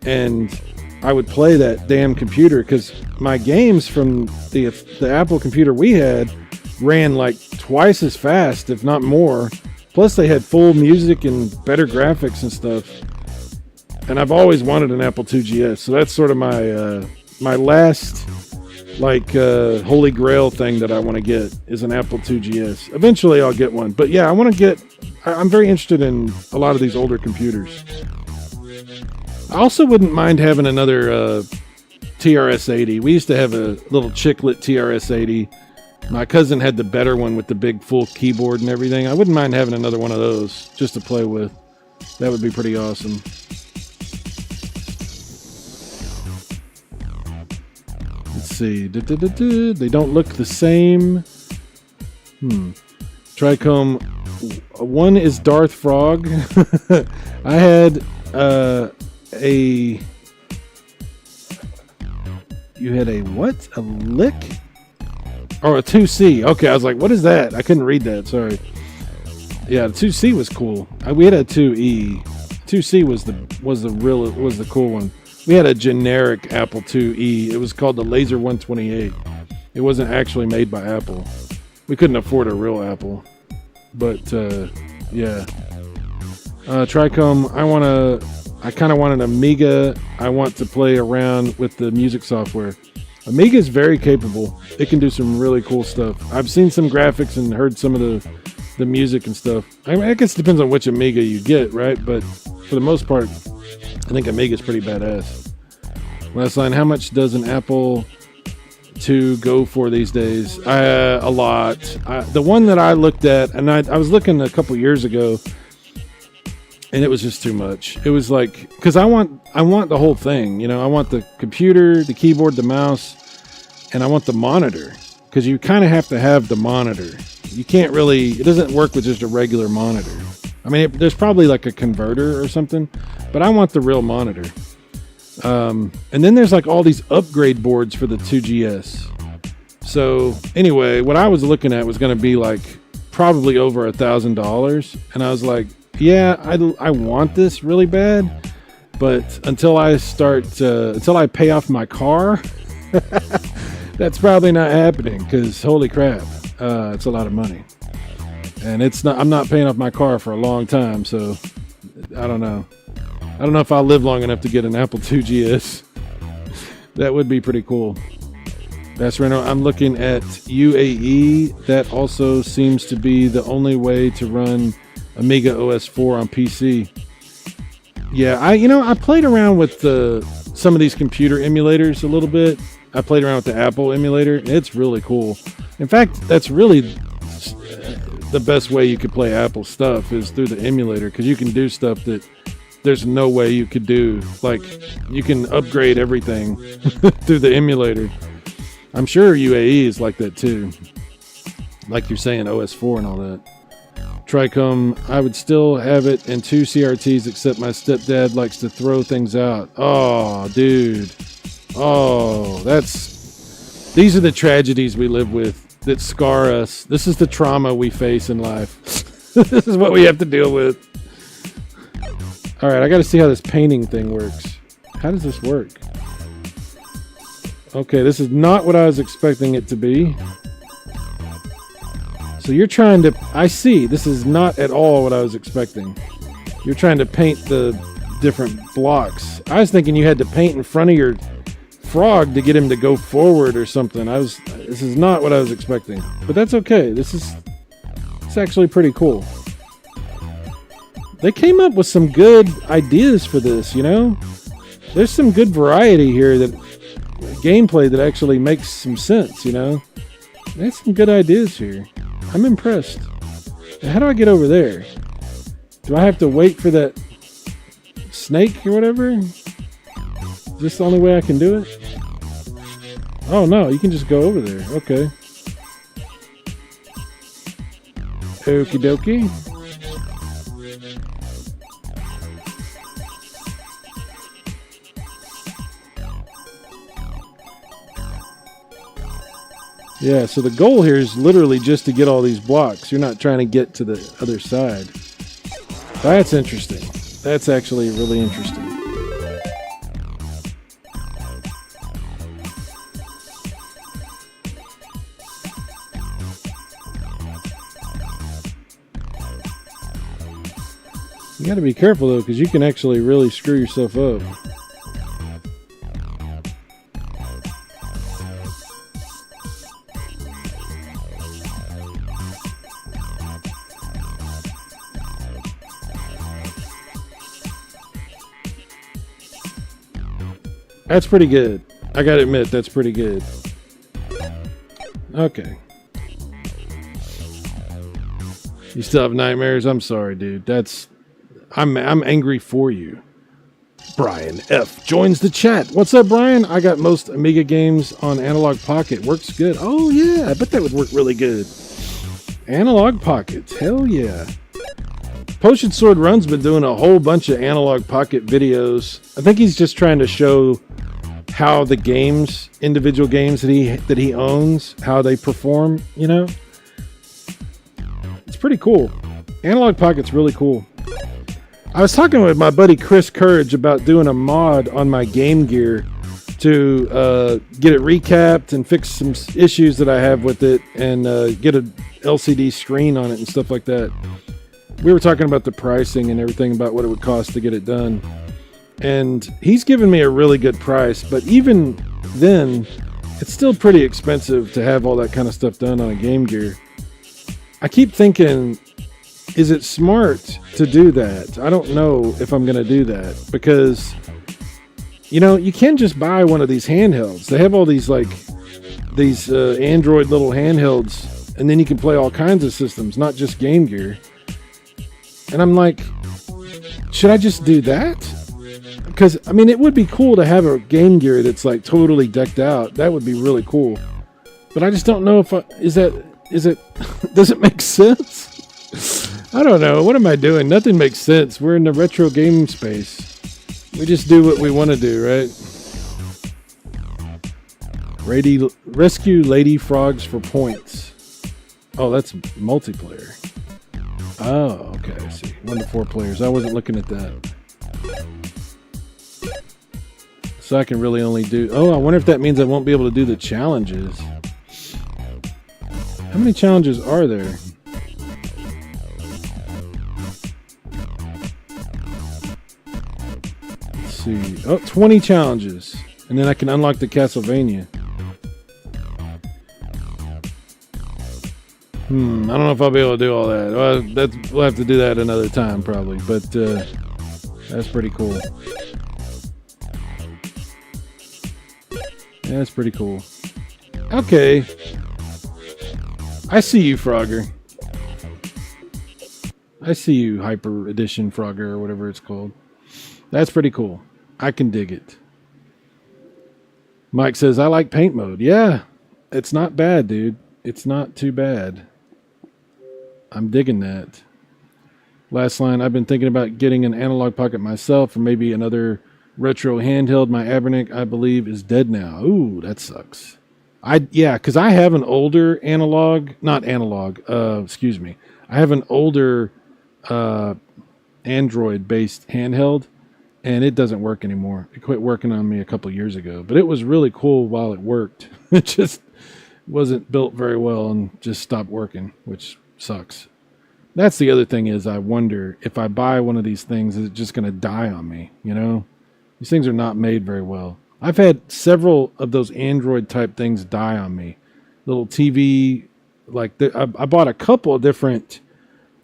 And I would play that damn computer because my games from the Apple computer we had ran like twice as fast, if not more. Plus they had full music and better graphics and stuff. And I've always wanted an Apple II GS. So that's sort of my last holy grail thing that I want to get is an Apple II GS. Eventually I'll get one. But yeah, I'm very interested in a lot of these older computers. I also wouldn't mind having another TRS-80. We used to have a little chiclet TRS-80. My cousin had the better one with the big full keyboard and everything. I wouldn't mind having another one of those just to play with. That would be pretty awesome. Let's see. They don't look the same. Trichome. One is Darth Frog. I had You had a what? A lick? Or a 2C. Okay, I was like, what is that? I couldn't read that. Sorry. Yeah, the 2C was cool. We had a 2E. 2C was the cool one. We had a generic Apple IIe. It was called the Laser 128. It wasn't actually made by Apple. We couldn't afford a real Apple. But yeah. Trichome, I kind of want an Amiga. I want to play around with the music software. Amiga is very capable. It can do some really cool stuff. I've seen some graphics and heard some of the music and stuff. I mean, I guess it depends on which Amiga you get, right? But for the most part, I think Amiga's pretty badass. Last line, how much does an Apple II go for these days? A lot. The one that I looked at, and I was looking a couple years ago, and it was just too much. It was like, because I want the whole thing, you know. I want the computer, the keyboard, the mouse, and I want the monitor, because you kind of have to have the monitor. You can't really, it doesn't work with just a regular monitor. I mean, there's probably like a converter or something, but I want the real monitor. And then there's like all these upgrade boards for the 2GS. So anyway, what I was looking at was going to be like probably over $1,000. And I was like, yeah, I want this really bad. But until I pay off my car, that's probably not happening, because holy crap, it's a lot of money. And I'm not paying off my car for a long time. So I don't know. I don't know if I'll live long enough to get an Apple 2GS. That would be pretty cool. That's right. I'm looking at UAE. That also seems to be the only way to run Amiga OS 4 on PC. Yeah, I played around with some of these computer emulators a little bit. I played around with the Apple emulator. It's really cool. In fact, that's really the best way you could play Apple stuff is through the emulator, because you can do stuff that there's no way you could do. Like, you can upgrade everything through the emulator. I'm sure UAE is like that too. Like you're saying, OS 4 and all that. Tricom, I would still have it in 2 CRTs, except my stepdad likes to throw things out. Oh, dude. Oh, these are the tragedies we live with that scar us. This is the trauma we face in life. This is what we have to deal with. All right, I got to see how this painting thing works. How does this work? Okay, this is not what I was expecting it to be. So you're trying to... I see. This is not at all what I was expecting. You're trying to paint the different blocks. I was thinking you had to paint in front of your frog to get him to go forward or something. This is not what I was expecting. But that's okay. It's actually pretty cool. They came up with some good ideas for this, you know? There's some good variety here, that gameplay that actually makes some sense, you know? There's some good ideas here. I'm impressed. How do I get over there? Do I have to wait for that snake or whatever? Is this the only way I can do it? Oh no, you can just go over there. Okay. Okie dokie. Yeah, so the goal here is literally just to get all these blocks. You're not trying to get to the other side. That's interesting. That's actually really interesting. You got to be careful though, because you can actually really screw yourself up. That's pretty good. I gotta admit, that's pretty good. Okay. You still have nightmares? I'm sorry, dude. I'm angry for you. Brian F. joins the chat. What's up, Brian? I got most Amiga games on Analog Pocket. Works good. Oh, yeah. I bet that would work really good. Analog Pockets. Hell yeah. Potion Sword Run's been doing a whole bunch of Analog Pocket videos. I think he's just trying to show how the games, individual games that he owns, how they perform, you know? It's pretty cool. Analog Pocket's really cool. I was talking with my buddy Chris Courage about doing a mod on my Game Gear to get it recapped and fix some issues that I have with it, and get a LCD screen on it and stuff like that. We were talking about the pricing and everything, about what it would cost to get it done. And he's given me a really good price, but even then, it's still pretty expensive to have all that kind of stuff done on a Game Gear. I keep thinking, is it smart to do that? I don't know if I'm going to do that, because, you know, you can just buy one of these handhelds. They have all these, like, these Android little handhelds, and then you can play all kinds of systems, not just Game Gear. And I'm like, should I just do that? Because, I mean, it would be cool to have a Game Gear that's, like, totally decked out. That would be really cool. But I just don't know if does it make sense? I don't know. What am I doing? Nothing makes sense. We're in the retro game space. We just do what we want to do, right? Rescue lady frogs for points. Oh, that's multiplayer. Oh, okay, I see. 1 to 4 players. I wasn't looking at that. So I can really only do... Oh, I wonder if that means I won't be able to do the challenges. How many challenges are there? Let's see. Oh, 20 challenges. And then I can unlock the Castlevania. I don't know if I'll be able to do all that. Well, we'll have to do that another time probably. But that's pretty cool. Yeah, that's pretty cool. Okay. I see you, Frogger. I see you, Hyper Edition Frogger, or whatever it's called. That's pretty cool. I can dig it. Mike says, I like paint mode. Yeah, it's not bad, dude. It's not too bad. I'm digging that. Last line, I've been thinking about getting an analog pocket myself, or maybe another retro handheld. My Abernic, I believe, is dead now. Ooh, that sucks. Yeah, because I have an older I have an older Android-based handheld, and it doesn't work anymore. It quit working on me a couple years ago, but it was really cool while it worked. It just wasn't built very well and just stopped working, which sucks. That's the other thing is I wonder if I buy one of these things, is it just going to die on me? You know, these things are not made very well. I've had several of those Android type things die on me. Little TV, like I bought a couple of different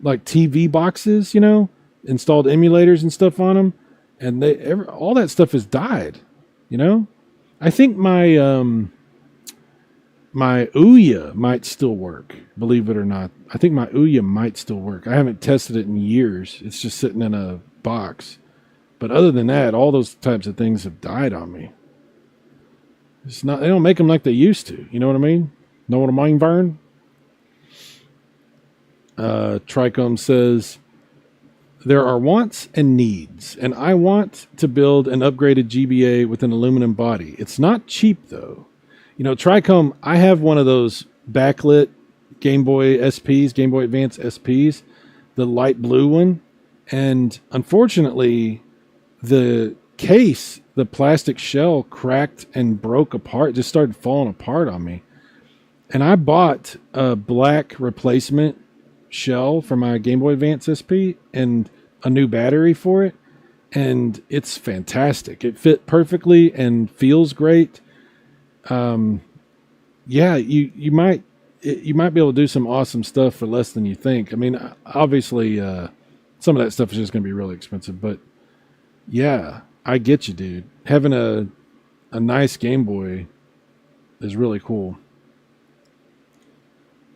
like TV boxes, you know, installed emulators and stuff on them, and all that stuff has died. You know, I think my my Ouya might still work, believe it or not. I think my Ouya might still work. I haven't tested it in years. It's just sitting in a box. But other than that, all those types of things have died on me. It's not, they don't make them like they used to. You know what I mean? Know what I mean, Vern? Tricom says, there are wants and needs, and I want to build an upgraded GBA with an aluminum body. It's not cheap, though. You know, Tricom, I have one of those backlit Game Boy SPs, Game Boy Advance SPs, the light blue one. And unfortunately, the case, the plastic shell cracked and broke apart, just started falling apart on me. And I bought a black replacement shell for my Game Boy Advance SP and a new battery for it. And it's fantastic. It fit perfectly and feels great. Yeah, you might be able to do some awesome stuff for less than you think. I mean, obviously, some of that stuff is just going to be really expensive, but yeah, I get you, dude. Having a nice Game Boy is really cool.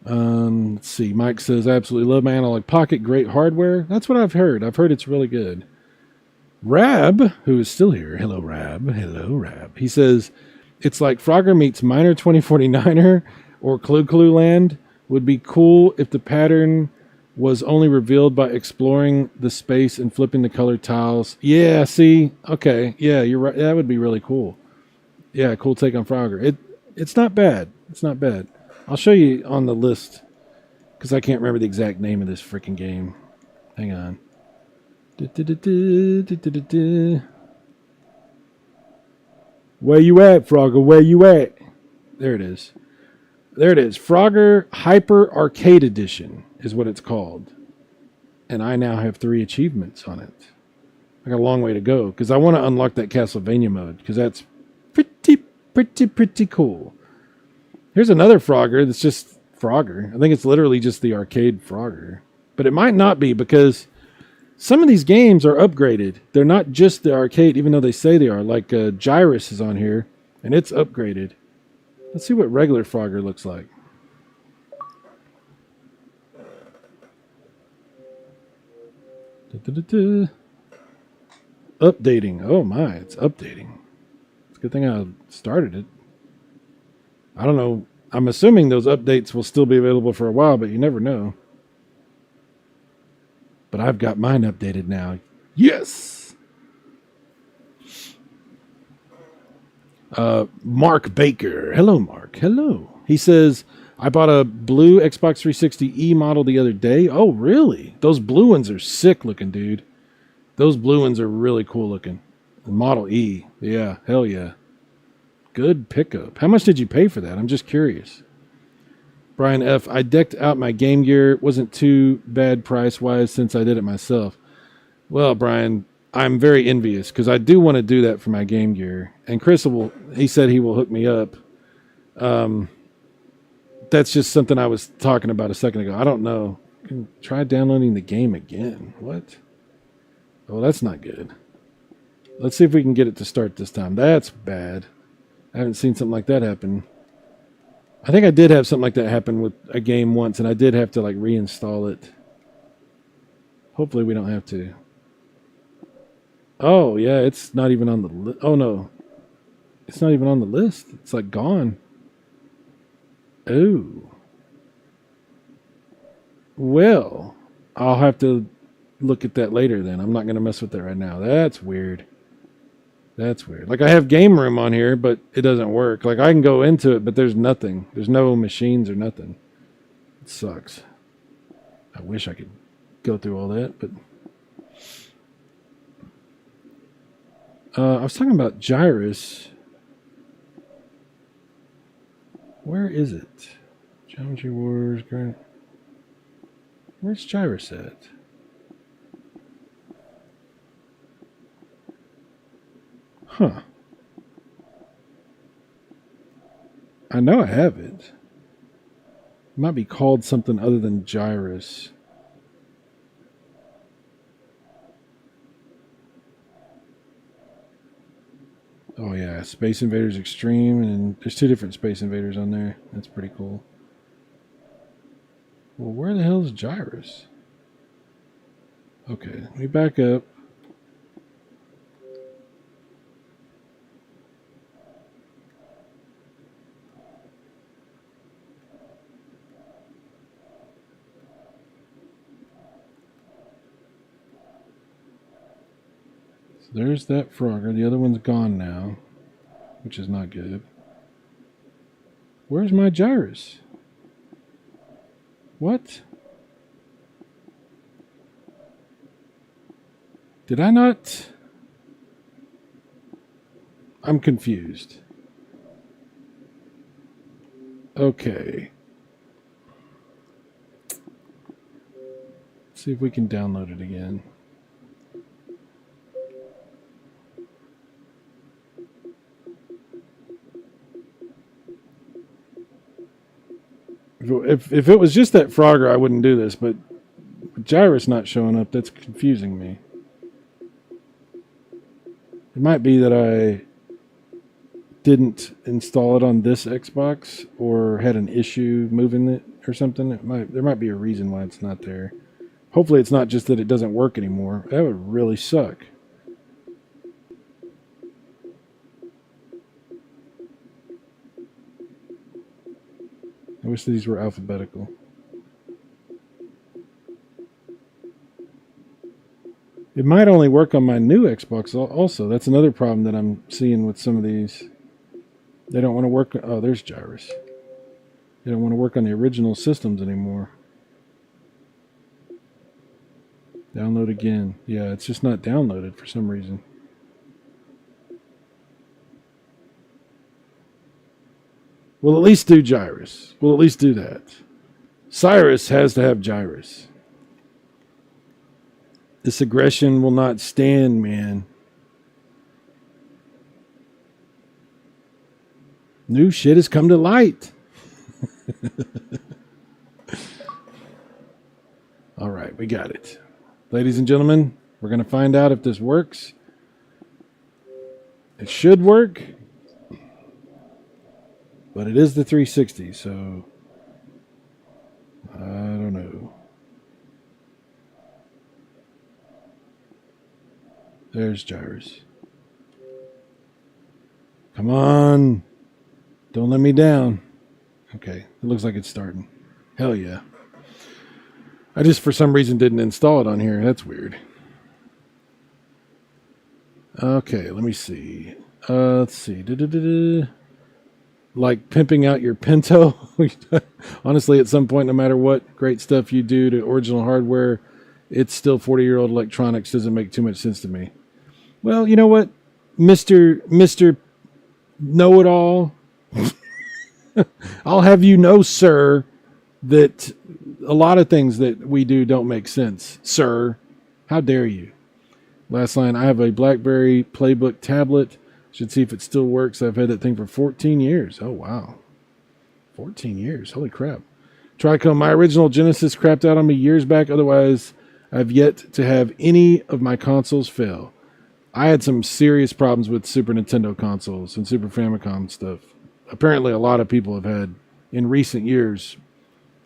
Let's see. Mike says, I absolutely love my analog pocket. Great hardware. That's what I've heard. I've heard it's really good. Rab, who is still here. Hello, Rab. Hello, Rab. He says, it's like Frogger meets Minor 2049er or Clue Clue Land. Would be cool if the pattern was only revealed by exploring the space and flipping the colored tiles. Yeah, see? Okay. Yeah, you're right. That would be really cool. Yeah, cool take on Frogger. It's not bad. It's not bad. I'll show you on the list because I can't remember the exact name of this freaking game. Hang on. Where you at, Frogger? Where you at? There it is. There it is. Frogger Hyper Arcade Edition is what it's called. And I now have 3 achievements on it. I got a long way to go because I want to unlock that Castlevania mode because that's pretty cool. Here's another Frogger that's just Frogger. I think it's literally just the arcade Frogger. But it might not be because some of these games are upgraded. They're not just the arcade, even though they say they are. Like Cyrus is on here, and it's upgraded. Let's see what regular Frogger looks like. Updating. Oh my, it's updating. It's a good thing I started it. I don't know. I'm assuming those updates will still be available for a while, but you never know. But I've got mine updated now. Yes! Mark Baker. Hello, Mark. Hello. He says, I bought a blue Xbox 360E model the other day. Oh, really? Those blue ones are sick looking, dude. Those blue ones are really cool looking. The Model E. Yeah, hell yeah. Good pickup. How much did you pay for that? I'm just curious. Brian F. I decked out my Game Gear. Wasn't too bad price-wise since I did it myself. Well, Brian, I'm very envious because I do want to do that for my Game Gear. And Chris he said he will hook me up. That's just something I was talking about a second ago. I don't know. Try downloading the game again. What? Oh, that's not good. Let's see if we can get it to start this time. That's bad. I haven't seen something like that happen. I think I did have something like that happen with a game once, and I did have to like reinstall it. Hopefully we don't have to. Oh, yeah, it's not even on the list. Oh, no. It's not even on the list. It's like gone. Oh. Well, I'll have to look at that later then. I'm not going to mess with that right now. That's weird. That's weird. Like I have Game Room on here, but it doesn't work. Like I can go into it, but there's nothing. There's no machines or nothing. It sucks. I wish I could go through all that, but I was talking about Cyrus. Where is it? Geometry Wars. Where's Cyrus at? Huh. I know I have it. It might be called something other than Cyrus. Oh yeah, Space Invaders Extreme, and there's 2 different Space Invaders on there. That's pretty cool. Well, where the hell is Cyrus? Okay, let me back up. There's that Frogger. The other one's gone now, which is not good. Where's my Cyrus? What? Did I not? I'm confused. Okay. Let's see if we can download it again. If it was just that Frogger, I wouldn't do this, but Cyrus not showing up, that's confusing me. It might be that I didn't install it on this Xbox or had an issue moving it or something. There might be a reason why it's not there. Hopefully it's not just that it doesn't work anymore. That would really suck. I wish these were alphabetical. It might only work on my new Xbox also. That's another problem that I'm seeing with some of these. They don't want to work. Oh, there's Cyrus. They don't want to work on the original systems anymore. Download again. Yeah, it's just not downloaded for some reason. We'll at least do Cyrus. We'll at least do that. Cyrus has to have Cyrus. This aggression will not stand, man. New shit has come to light. All right, we got it. Ladies and gentlemen, we're going to find out if this works. It should work. But it is the 360, so I don't know. There's Cyrus. Come on. Don't let me down. Okay, it looks like it's starting. Hell yeah. I just, for some reason, didn't install it on here. That's weird. Okay, let me see. Let's see. Like pimping out your Pinto. Honestly, at some point, no matter what great stuff you do to original hardware, it's still 40-year-old electronics. Doesn't make too much sense to me. Well, you know what, Mr. Know-it-all? I'll have you know, sir, that a lot of things that we do don't make sense, sir. How dare you? Last line, I have a BlackBerry Playbook tablet. Should see if it still works. I've had that thing for 14 years. Oh, wow. 14 years. Holy crap. Tricom, my original Genesis crapped out on me years back. Otherwise, I've yet to have any of my consoles fail. I had some serious problems with Super Nintendo consoles and Super Famicom stuff. Apparently, a lot of people have had, in recent years,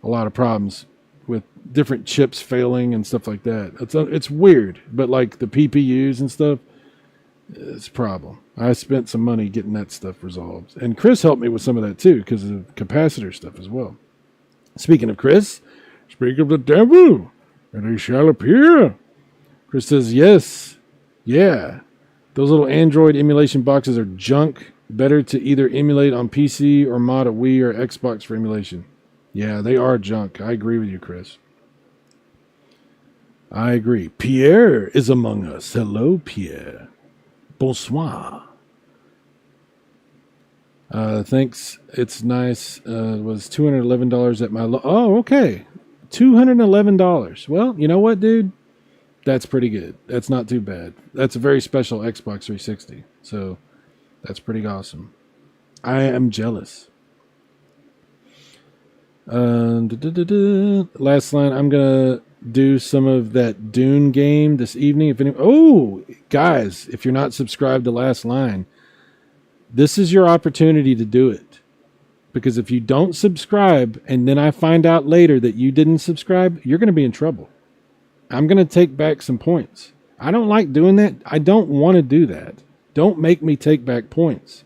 a lot of problems with different chips failing and stuff like that. It's weird, but like the PPUs and stuff, it's a problem. I spent some money getting that stuff resolved. And Chris helped me with some of that too, because of capacitor stuff as well. Speaking of Chris, speak of the devil, and he shall appear. Chris says, yes. Yeah. Those little Android emulation boxes are junk. Better to either emulate on PC or mod a Wii or Xbox for emulation. Yeah, they are junk. I agree with you, Chris. I agree. Pierre is among us. Hello, Pierre. Bonsoir. Thanks. It's nice. It was $211 at my... Oh, okay. $211. Well, you know what, dude? That's pretty good. That's not too bad. That's a very special Xbox 360. So, that's pretty awesome. I am jealous. Last line. I'm going to do some of that Dune game this evening. Oh, guys, if you're not subscribed to Last Line, this is your opportunity to do it. Because if you don't subscribe and then I find out later that you didn't subscribe, you're going to be in trouble. I'm going to take back some points. I don't like doing that. I don't want to do that. Don't make me take back points.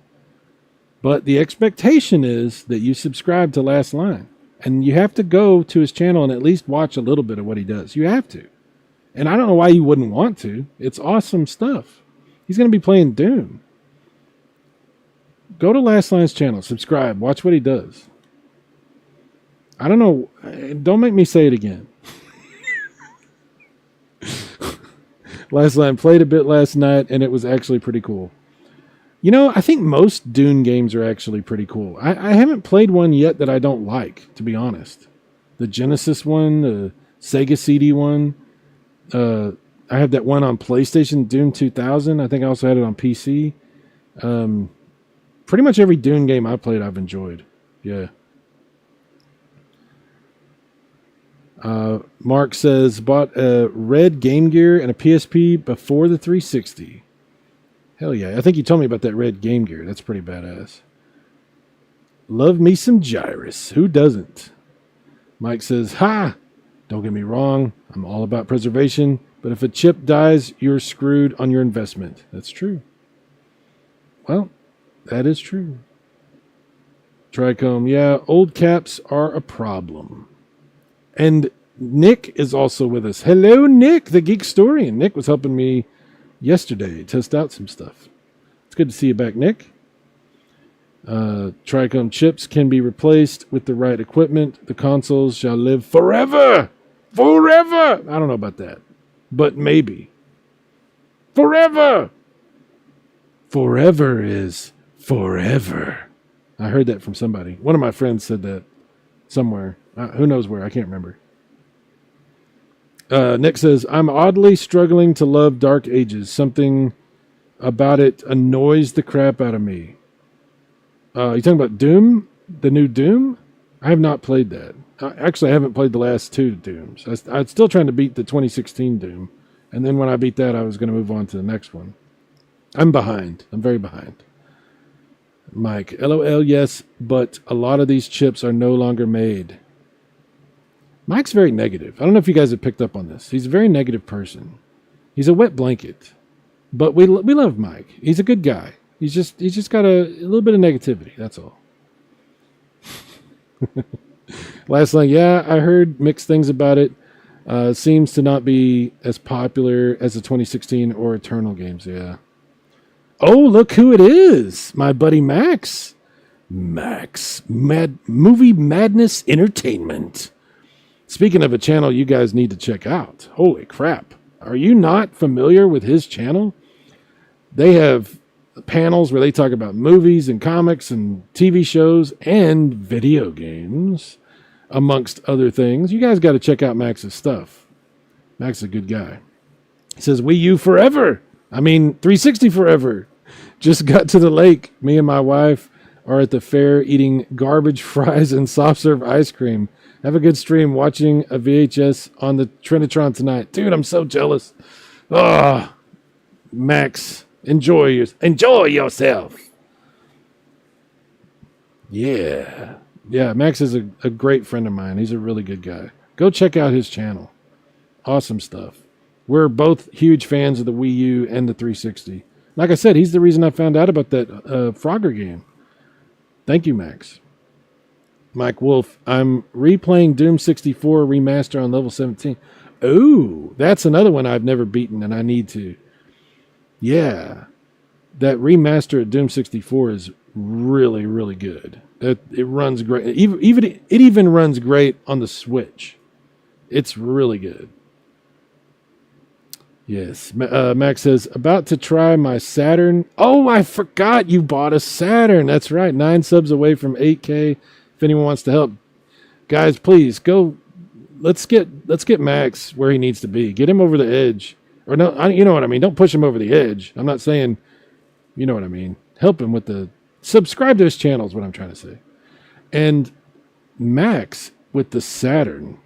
But the expectation is that you subscribe to Last Line. And you have to go to his channel and at least watch a little bit of what he does. You have to. And I don't know why you wouldn't want to. It's awesome stuff. He's going to be playing Doom. Go to Last Line's channel. Subscribe. Watch what he does. I don't know. Don't make me say it again. Last Line played a bit last night, and it was actually pretty cool. You know, I think most Dune games are actually pretty cool. I haven't played one yet that I don't like, to be honest. The Genesis one, the Sega CD one. I have that one on PlayStation, Dune 2000. I think I also had it on PC. Pretty much every Dune game I've played, I've enjoyed. Yeah. Mark says, bought a red Game Gear and a PSP before the 360. Hell yeah. I think you told me about that red Game Gear. That's pretty badass. Love me some Cyrus. Who doesn't? Mike says, ha! Don't get me wrong. I'm all about preservation. But if a chip dies, you're screwed on your investment. That's true. Well, that is true. Tricom, yeah, old caps are a problem. And Nick is also with us. Hello, Nick, the Geek Historian. Nick was helping me yesterday test out some stuff. It's good to see you back, Nick. Tricom chips can be replaced with the right equipment. The consoles shall live forever. Forever. I don't know about that, but maybe. Forever. Forever is forever. I heard that from somebody. One of my friends said that somewhere. Who knows where? I can't remember. Nick says, I'm oddly struggling to love Dark Ages. Something about it annoys the crap out of me. You talking about Doom? The new Doom? I have not played that. Actually, I haven't played the last two Dooms. I'm still trying to beat the 2016 Doom. And then when I beat that, I was going to move on to the next one. I'm behind. I'm very behind. Mike, LOL, yes, but a lot of these chips are no longer made. Mike's very negative. I don't know if you guys have picked up on this. He's a very negative person. He's a wet blanket. But we love Mike. He's a good guy. He's just got a little bit of negativity. That's all. Last line, yeah, I heard mixed things about it. Seems to not be as popular as the 2016 or Eternal games. Yeah. Oh, look who it is. My buddy Max. Movie Madness Entertainment. Speaking of a channel you guys need to check out. Holy crap. Are you not familiar with his channel? They have panels where they talk about movies and comics and TV shows and video games, amongst other things. You guys got to check out Max's stuff. Max is a good guy. He says, Wii U forever. 360 forever. Just got to the lake. Me and my wife are at the fair eating garbage fries and soft serve ice cream. Have a good stream watching a VHS on the Trinitron tonight. Dude, I'm so jealous. Ah, Max, enjoy yourself. Yeah. Yeah, Max is a great friend of mine. He's a really good guy. Go check out his channel. Awesome stuff. We're both huge fans of the Wii U and the 360. Like I said, he's the reason I found out about that Frogger game. Thank you, Max. Mike Wolf, I'm replaying Doom 64 remaster on level 17. Oh, that's another one I've never beaten and I need to. Yeah, that remaster of Doom 64 is really, really good. It runs great. It even runs great on the Switch. It's really good. Yes. Max says, about to try my Saturn. Oh, I forgot you bought a Saturn. That's right. 9 subs away from 8K. If anyone wants to help, guys, please go. Let's get Max where he needs to be. Get him over the edge. Or no, you know what I mean. Don't push him over the edge. I'm not saying, you know what I mean. Help him with the subscribe to his channel is what I'm trying to say. And Max with the Saturn.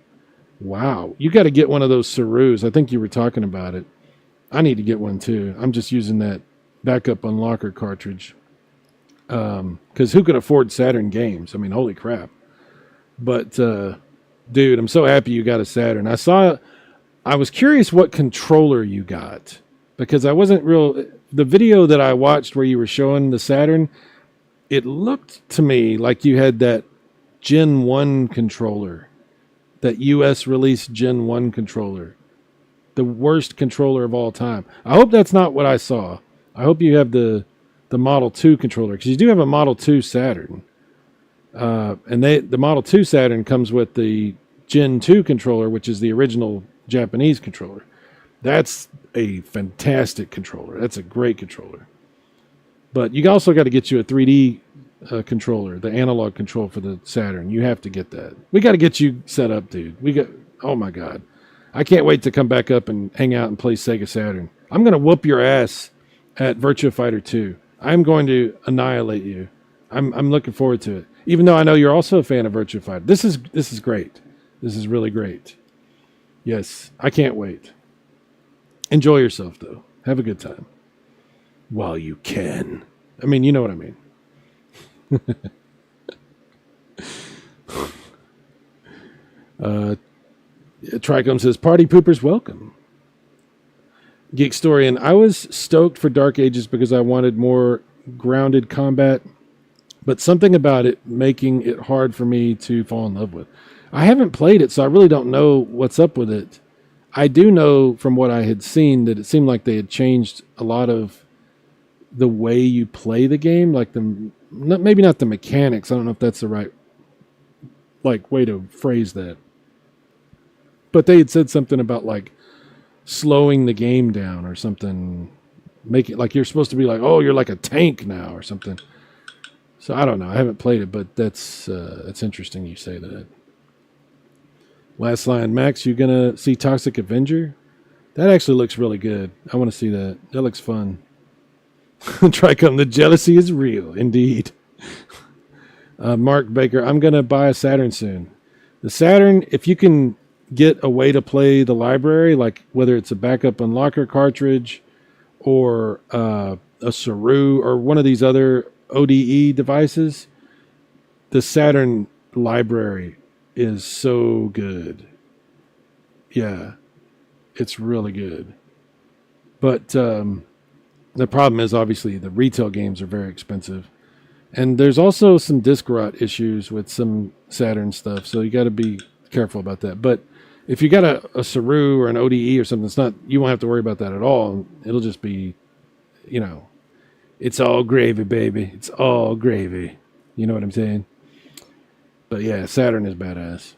Wow, you got to get one of those Cyrus. I think you were talking about it. I need to get one too. I'm just using that backup unlocker cartridge. Because who could afford Saturn games? Holy crap. But, dude, I'm so happy you got a Saturn. I was curious what controller you got. Because I wasn't the video that I watched where you were showing the Saturn, it looked to me like you had that Gen 1 controller. That US release Gen 1 controller. The worst controller of all time. I hope that's not what I saw. I hope you have the Model 2 controller, because you do have a Model 2 Saturn. And the Model 2 Saturn comes with the Gen 2 controller, which is the original Japanese controller. That's a fantastic controller. That's a great controller. But you also got to get you a 3D controller, the analog control for the Saturn. You have to get that. We got to get you set up, dude. Oh my God. I can't wait to come back up and hang out and play Sega Saturn. I'm going to whoop your ass at Virtua Fighter 2. I'm going to annihilate you. I'm looking forward to it. Even though I know you're also a fan of Virtua Fighter. This is great. This is really great. Yes, I can't wait. Enjoy yourself though. Have a good time. While you can. You know what I mean. Tricom says, party poopers welcome. Geekstorian, I was stoked for Dark Ages because I wanted more grounded combat, but something about it making it hard for me to fall in love with. I haven't played it, so I really don't know what's up with it. I do know from what I had seen that it seemed like they had changed a lot of the way you play the game, like maybe not the mechanics. I don't know if that's the right way to phrase that. But they had said something about slowing the game down or something, make it like you're supposed to be oh, you're like a tank now or something. So I don't know. I haven't played it, but that's interesting you say that. Last line, Max, you gonna see Toxic Avenger? That actually looks really good. I want to see that. That looks fun. Tricom, the jealousy is real, indeed. Mark Baker, I'm gonna buy a Saturn soon. The Saturn, if you can get a way to play the library, whether it's a backup unlocker cartridge or a Saru or one of these other ODE devices, the Saturn library is so good. Yeah, it's really good. But the problem is obviously the retail games are very expensive. And there's also some disc rot issues with some Saturn stuff, so you got to be careful about that. But if you got a Saru or an ODE or something, you won't have to worry about that at all. It'll just be, It's all gravy, baby. It's all gravy. You know what I'm saying? But yeah, Saturn is badass.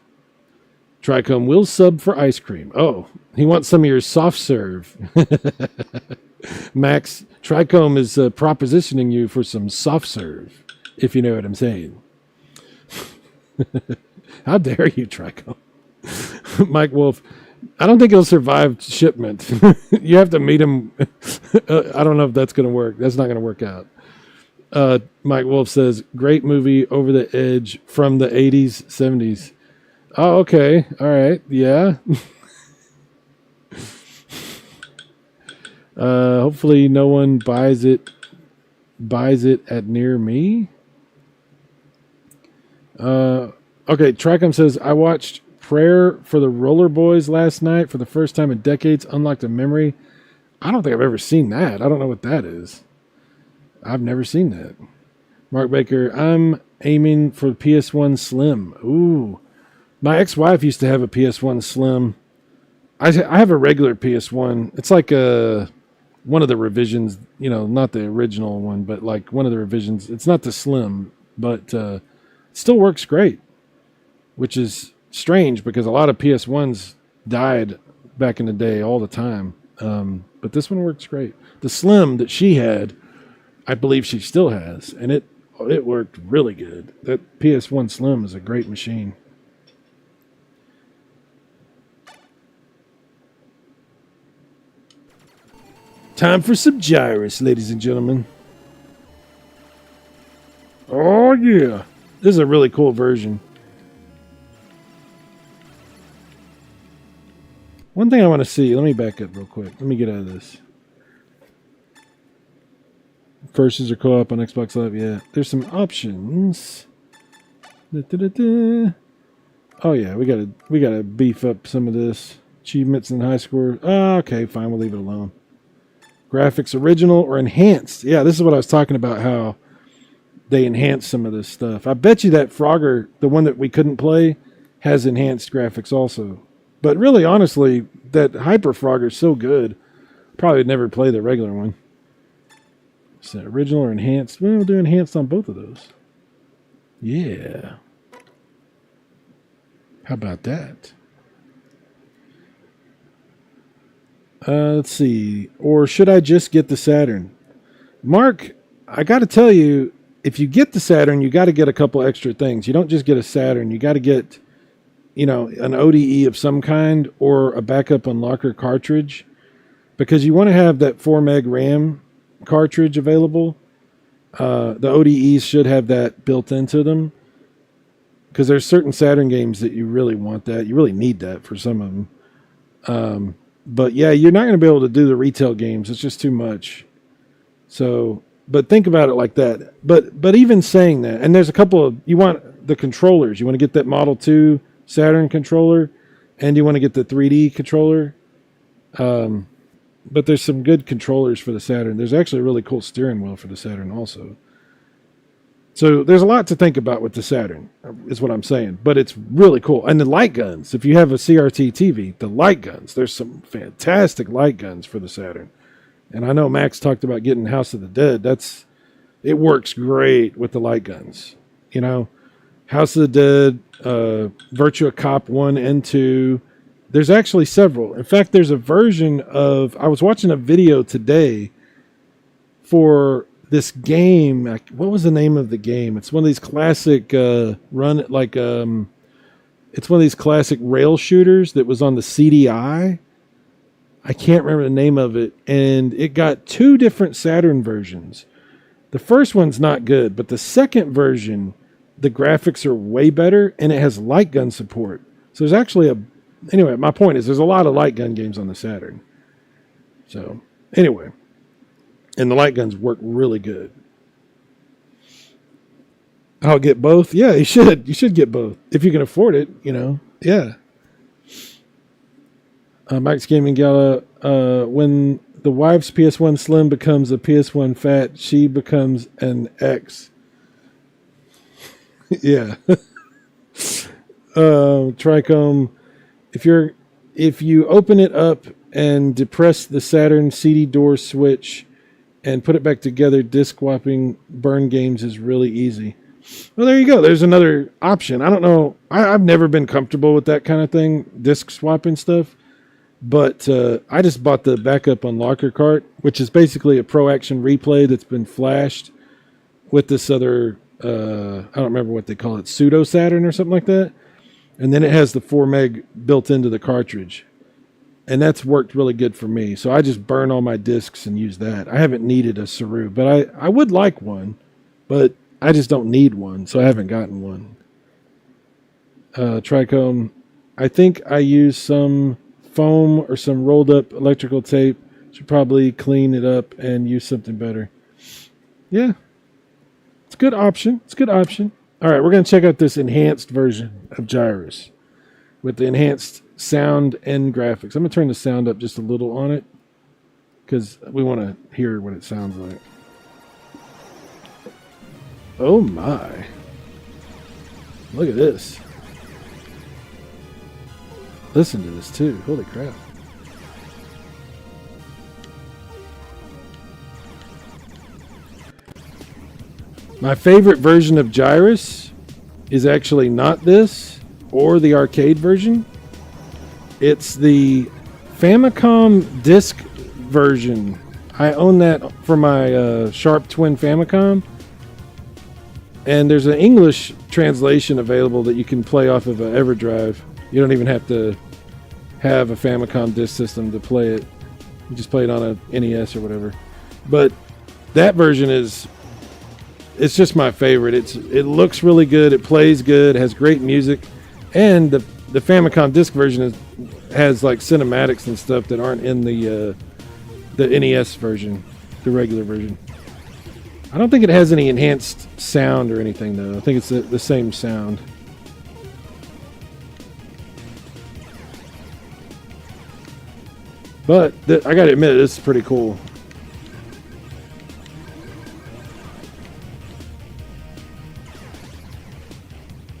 Tricom will sub for ice cream. Oh, he wants some of your soft serve. Max, Tricom is propositioning you for some soft serve, if you know what I'm saying. How dare you, Tricom? Mike Wolf, I don't think he'll survive shipment. You have to meet him. I don't know if that's going to work. That's not going to work out. Mike Wolf says, great movie, Over the Edge, from the 80s, 70s. Oh, okay. All right. Yeah. Hopefully no one buys it at near me. Okay, Tricom says, I watched Prayer for the Roller Boys last night for the first time in decades. Unlocked a memory. I don't think I've ever seen that. I don't know what that is. I've never seen that. Mark Baker, I'm aiming for the PS1 Slim. Ooh. My ex-wife used to have a PS1 Slim. I have a regular PS1. It's like one of the revisions, you know, not the original one, but like one of the revisions. It's not the Slim, but it still works great, which is strange because a lot of PS1s died back in the day all the time. But this one works great. The Slim that she had, I believe she still has, and it worked really good. That PS1 Slim is a great machine. Time for some Cyrus, ladies and gentlemen. Oh, yeah. This is a really cool version. One thing I want to see. Let me back up real quick. Let me get out of this. Versus or co-op on Xbox Live. Yeah. There's some options. Oh, yeah. We gotta beef up some of this. Achievements and high score. Oh, okay, fine. We'll leave it alone. Graphics original or enhanced. Yeah, this is what I was talking about, how they enhanced some of this stuff. I bet you that Frogger, the one that we couldn't play, has enhanced graphics also. But really, honestly, that Hyper Frogger is so good, probably would never play the regular one. So original or enhanced? Well, we'll do enhanced on both of those. Yeah. How about that? Let's see. Or should I just get the Saturn? Mark, I got to tell you, if you get the Saturn, you got to get a couple extra things. You don't just get a Saturn. You got to get, you know, an ODE of some kind or a backup unlocker cartridge, because you want to have that 4 meg RAM cartridge available. The ODEs should have that built into them, because there's certain Saturn games that you really want that. You really need that for some of them. But yeah, you're not going to be able to do the retail games. It's just too much. So, but think about it like that. But even saying that, and there's a couple of, you want the controllers. You want to get that Model 2 Saturn controller, and you want to get the 3D controller. But there's some good controllers for the Saturn. There's actually a really cool steering wheel for the Saturn also. So there's a lot to think about with the Saturn, is what I'm saying. But it's really cool. And the light guns, if you have a CRT TV, the light guns, there's some fantastic light guns for the Saturn. And I know Max talked about getting House of the Dead. It works great with the light guns. You know, House of the Dead, Virtua Cop 1 and 2. There's actually several. In fact, there's a version of, I was watching a video today for this game. What was the name of the game? It's one of these classic it's one of these classic rail shooters that was on the CDI. I can't remember the name of it. And it got 2 different Saturn versions. The first one's not good, but the second version, the graphics are way better, and it has light gun support. So there's actually anyway, my point is there's a lot of light gun games on the Saturn. So anyway, and the light guns work really good. I'll get both. Yeah, you should. You should get both if you can afford it. You know. Yeah. Mike's Gaming Gala. When the wife's PS1 Slim becomes a PS1 Fat, she becomes an X. Yeah. Tricom. If you open it up and depress the Saturn CD door switch, and put it back together, disk swapping burn games is really easy. Well, there you go. There's another option. I don't know. I've never been comfortable with that kind of thing, disk swapping stuff. But I just bought the backup unlocker cart, which is basically a Pro Action Replay that's been flashed with this other, I don't remember what they call it, Pseudo Saturn or something like that. And then it has the 4 meg built into the cartridge. And that's worked really good for me. So I just burn all my discs and use that. I haven't needed a Saru, but I would like one. But I just don't need one, so I haven't gotten one. Trichome. I think I use some foam or some rolled up electrical tape. Should probably clean it up and use something better. Yeah. It's a good option. It's a good option. All right, we're going to check out this enhanced version of Cyrus with the enhanced sound and graphics. I'm going to turn the sound up just a little on it because we want to hear what it sounds like. Oh my. Look at this. Listen to this too. Holy crap. My favorite version of Cyrus is actually not this or the arcade version. It's the Famicom disc version. I own that for my Sharp Twin Famicom. And there's an English translation available that you can play off of an EverDrive. You don't even have to have a Famicom disk system to play it. You just play it on a NES or whatever. But that version it's just my favorite. It looks really good. It plays good. It has great music. And the Famicom disc version has like cinematics and stuff that aren't in the NES version, the regular version. I don't think it has any enhanced sound or anything, though. I think it's the same sound. But I gotta admit, this is pretty cool.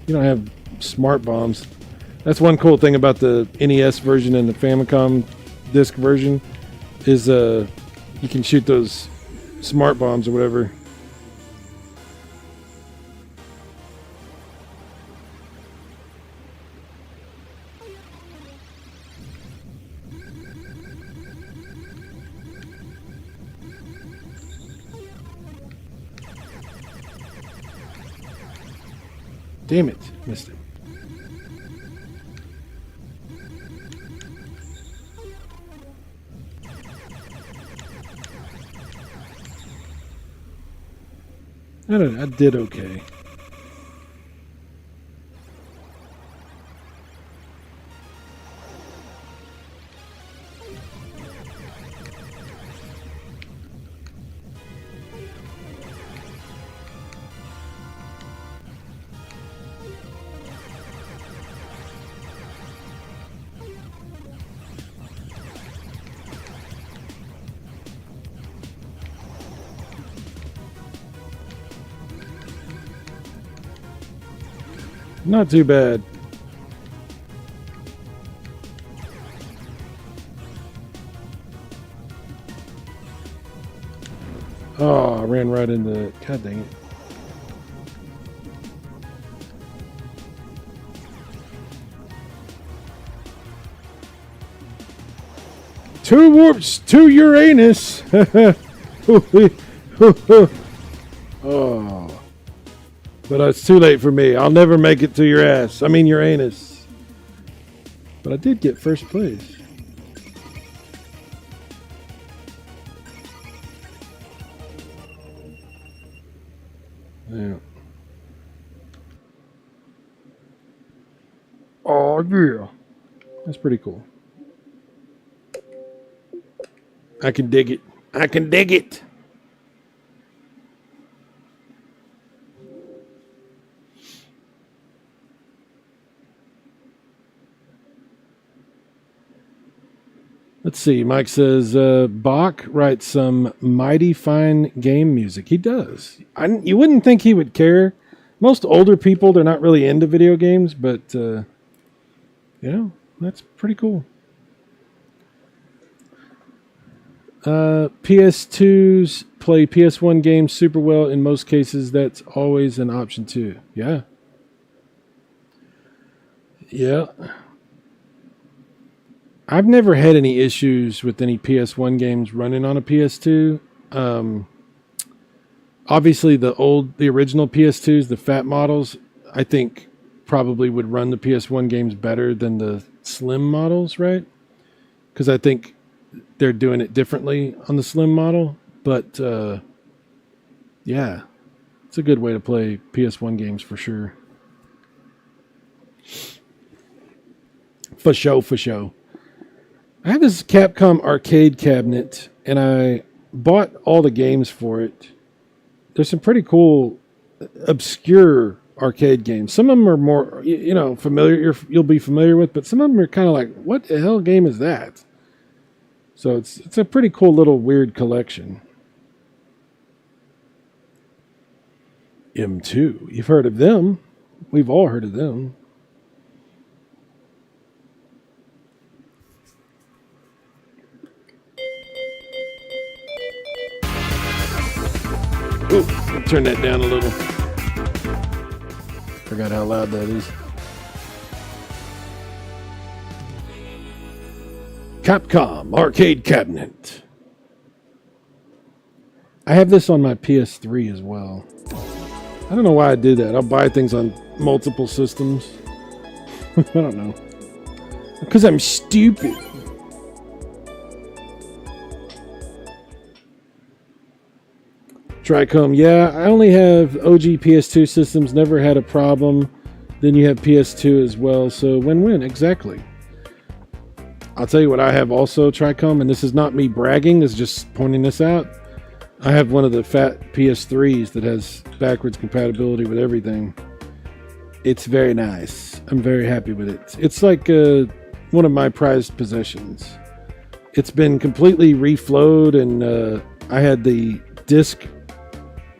You don't have smart bombs. That's one cool thing about the NES version and the Famicom disc version is you can shoot those smart bombs or whatever. Damn it, missed it. I did okay. Not too bad. Oh, I ran right into it. God dang it. Two warps to Uranus. Oh. But it's too late for me. I'll never make it to your ass. I mean Uranus. But I did get first place. Yeah. Oh, yeah. That's pretty cool. I can dig it. I can dig it. Let's see. Mike says Bach writes some mighty fine game music. He does. You wouldn't think he would care. Most older people, they're not really into video games, but you know, that's pretty cool. PS2s play PS1 games super well. In most cases, that's always an option too. Yeah. Yeah. I've never had any issues with any PS1 games running on a PS2. Obviously, the original PS2s, the fat models, I think probably would run the PS1 games better than the slim models, right? Because I think they're doing it differently on the slim model. But yeah, it's a good way to play PS1 games for sure. For show. I have this Capcom arcade cabinet, and I bought all the games for it. There's some pretty cool, obscure arcade games. Some of them are more, familiar. You'll be familiar with, but some of them are kind of like, what the hell game is that? So it's a pretty cool little weird collection. M2, you've heard of them? We've all heard of them. Ooh, turn that down a little. Forgot how loud that is. Capcom arcade cabinet. I have this on my PS3 as well. I don't know why I do that. I'll buy things on multiple systems. I don't know. Because I'm stupid. Tricom, yeah, I only have OG PS2 systems, never had a problem. Then you have PS2 as well, so win-win, exactly. I'll tell you what I have also, Tricom, and this is not me bragging, it's just pointing this out. I have one of the fat PS3s that has backwards compatibility with everything. It's very nice. I'm very happy with it. It's like one of my prized possessions. It's been completely reflowed, and I had the disc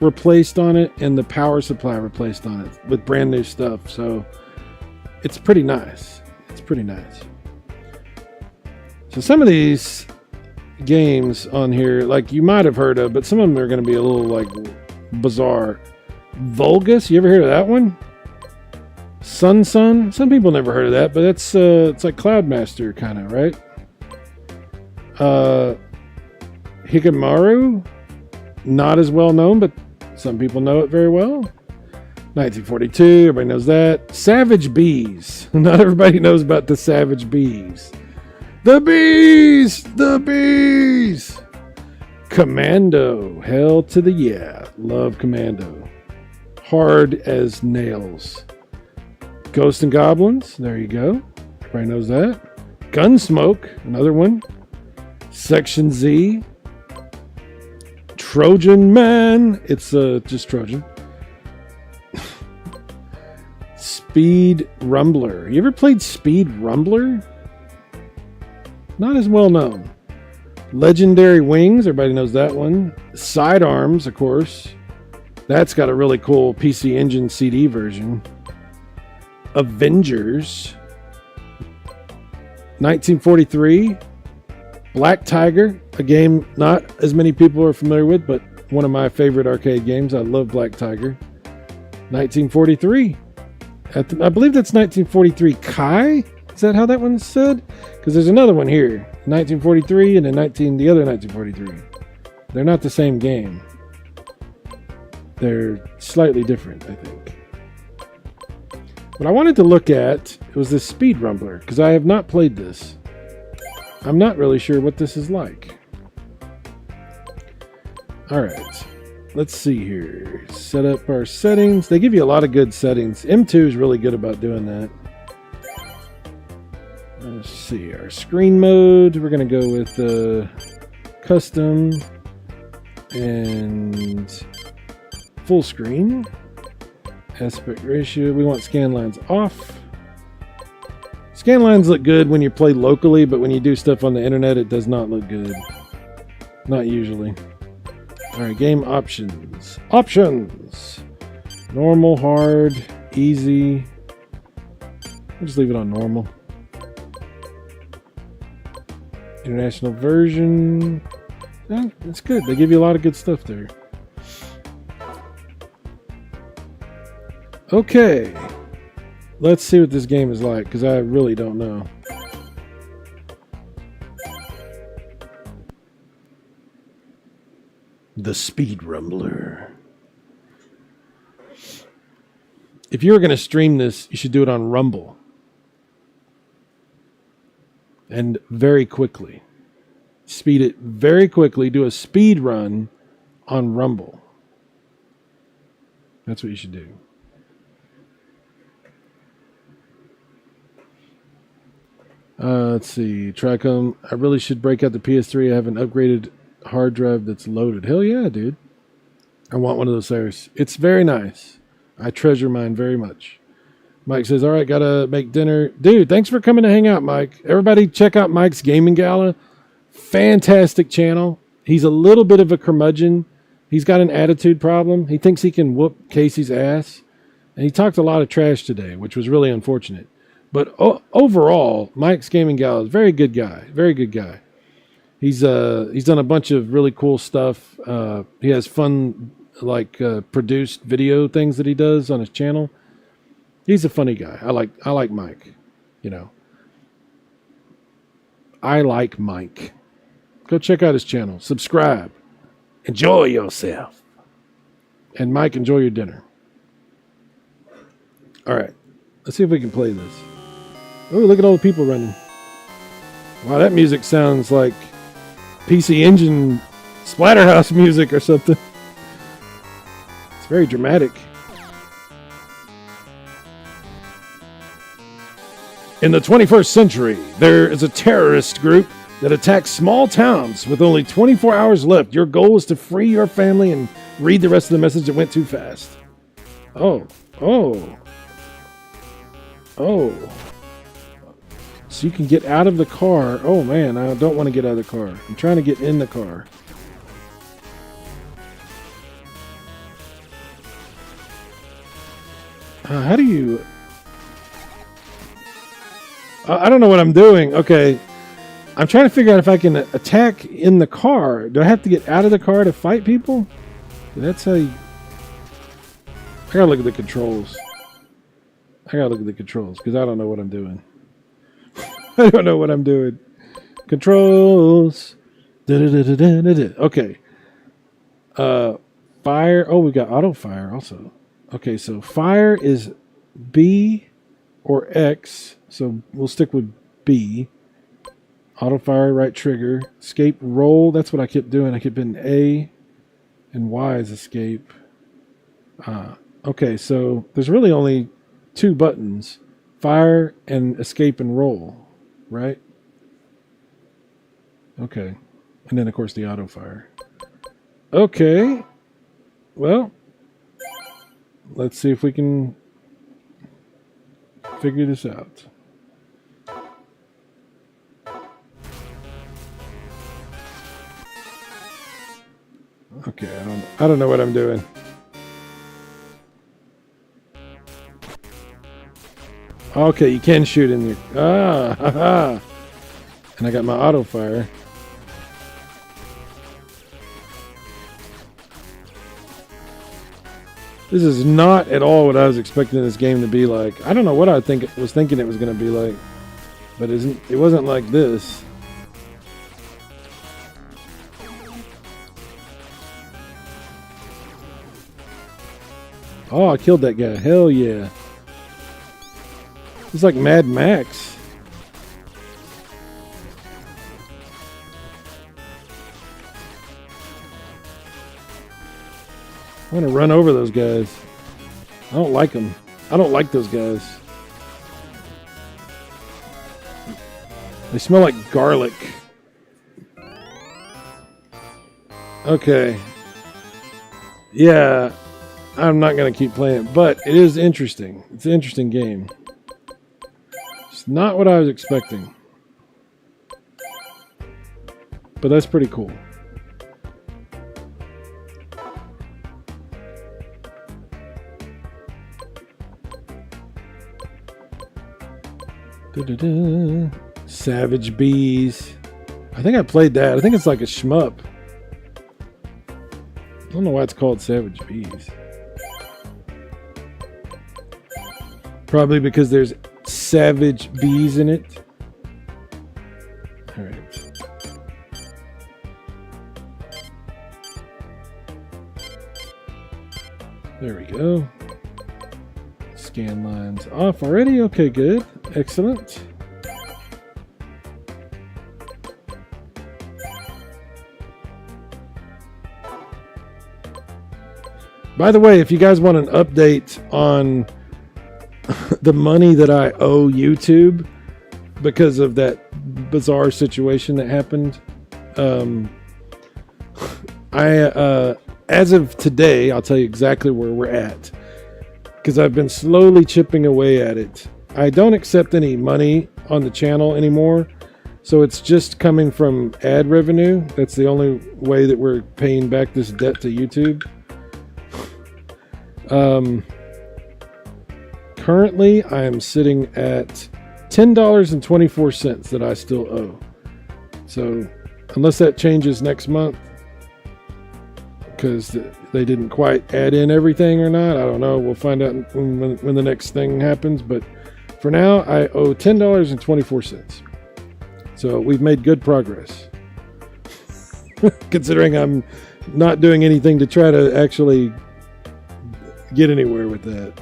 replaced on it and the power supply replaced on it with brand new stuff. So it's pretty nice. It's pretty nice. So some of these games on here, like you might have heard of, but some of them are going to be a little like bizarre. Vulgus, you ever heard of that one? Sun. Some people never heard of that, but that's it's like Cloudmaster kind of, right? Hikamaru, not as well known, but some people know it very well. 1942, everybody knows that. Savage Bees. Not everybody knows about the Savage Bees. The Bees! The Bees! Commando. Hell to the yeah. Love Commando. Hard as nails. Ghosts and Goblins. There you go. Everybody knows that. Gunsmoke. Another one. Section Z. Trojan Man. It's just Trojan. Speed Rumbler. You ever played Speed Rumbler? Not as well known. Legendary Wings. Everybody knows that one. Sidearms, of course. That's got a really cool PC Engine CD version. Avengers. 1943. Black Tiger, a game not as many people are familiar with, but one of my favorite arcade games. I love Black Tiger. 1943. I believe that's 1943 Kai. Is that how that one's said? Because there's another one here. 1943 and then the other 1943. They're not the same game. They're slightly different, I think. What I wanted to look at was this Speed Rumbler, because I have not played this. I'm not really sure what this is like. Alright, let's see here. Set up our settings. They give you a lot of good settings. M2 is really good about doing that. Let's see, our screen mode. We're going to go with custom and full screen. Aspect ratio. We want scan lines off. Scan lines look good when you play locally, but when you do stuff on the internet, it does not look good. Not usually. Alright, game options. Options! Normal, hard, easy. I'll just leave it on normal. International version. It's good. They give you a lot of good stuff there. Okay. Let's see what this game is like, because I really don't know. The Speed Rumbler. If you were going to stream this, you should do it on Rumble. And very quickly. Speed it very quickly. Do a speed run on Rumble. That's what you should do. Let's see. Tricom. I really should break out the PS3. I have an upgraded hard drive that's loaded. Hell yeah, dude. I want one of those, Cyrus. It's very nice. I treasure mine very much. Mike says, all right, gotta make dinner. Dude, thanks for coming to hang out, Mike. Everybody check out Mike's Gaming Gala. Fantastic channel. He's a little bit of a curmudgeon. He's got an attitude problem. He thinks he can whoop Casey's ass. And he talked a lot of trash today, which was really unfortunate. But overall, Mike's Gaming Gala is a very good guy. Very good guy. He's done a bunch of really cool stuff. He has fun, produced video things that he does on his channel. He's a funny guy. I like Mike. You know. I like Mike. Go check out his channel. Subscribe. Enjoy yourself. And Mike, enjoy your dinner. All right. Let's see if we can play this. Oh, look at all the people running. Wow, that music sounds like PC Engine Splatterhouse music or something. It's very dramatic. In the 21st century, there is a terrorist group that attacks small towns with only 24 hours left. Your goal is to free your family and read the rest of the message that went too fast. Oh. So you can get out of the car. Oh man, I don't want to get out of the car. I'm trying to get in the car. How do you... I don't know what I'm doing. Okay. I'm trying to figure out if I can attack in the car. Do I have to get out of the car to fight people? That's how you... I gotta look at the controls. Because I don't know what I'm doing. I don't know what I'm doing. Controls. Okay. Fire. Oh, we got auto fire also. Okay, so fire is B or X. So we'll stick with B. Auto fire, right trigger. Escape, roll. That's what I kept doing. I kept hitting A and Y is escape. Okay, so there's really only two buttons. Fire and escape and roll. Right? Okay. And then, of course, the auto fire. Okay. Well, let's see if we can figure this out. Okay, I don't know what I'm doing. Okay, you can shoot in there. Haha. And I got my auto fire. This is not at all what I was expecting this game to be like. I don't know what I was thinking it was going to be like, but it wasn't like this. Oh, I killed that guy. Hell yeah. It's like Mad Max. I want to run over those guys. I don't like them. I don't like those guys. They smell like garlic. Okay. Yeah. I'm not going to keep playing it, but it is interesting. It's an interesting game. It's not what I was expecting. But that's pretty cool. Savage Bees. I think I played that. I think it's like a shmup. don't know why it's called Savage Bees. Probably because there's savage bees in it. All right. There we go. Scan lines off already. Okay, good. Excellent. By the way, if you guys want an update on the money that I owe YouTube because of that bizarre situation that happened, as of today, I'll tell you exactly where we're at, because I've been slowly chipping away at it. I don't accept any money on the channel anymore, so it's just coming from ad revenue. That's the only way that we're paying back this debt to YouTube. Currently, I am sitting at $10.24 that I still owe. So, unless that changes next month, because they didn't quite add in everything or not, I don't know. We'll find out when the next thing happens. But for now, I owe $10.24. So we've made good progress, considering I'm not doing anything to try to actually get anywhere with that.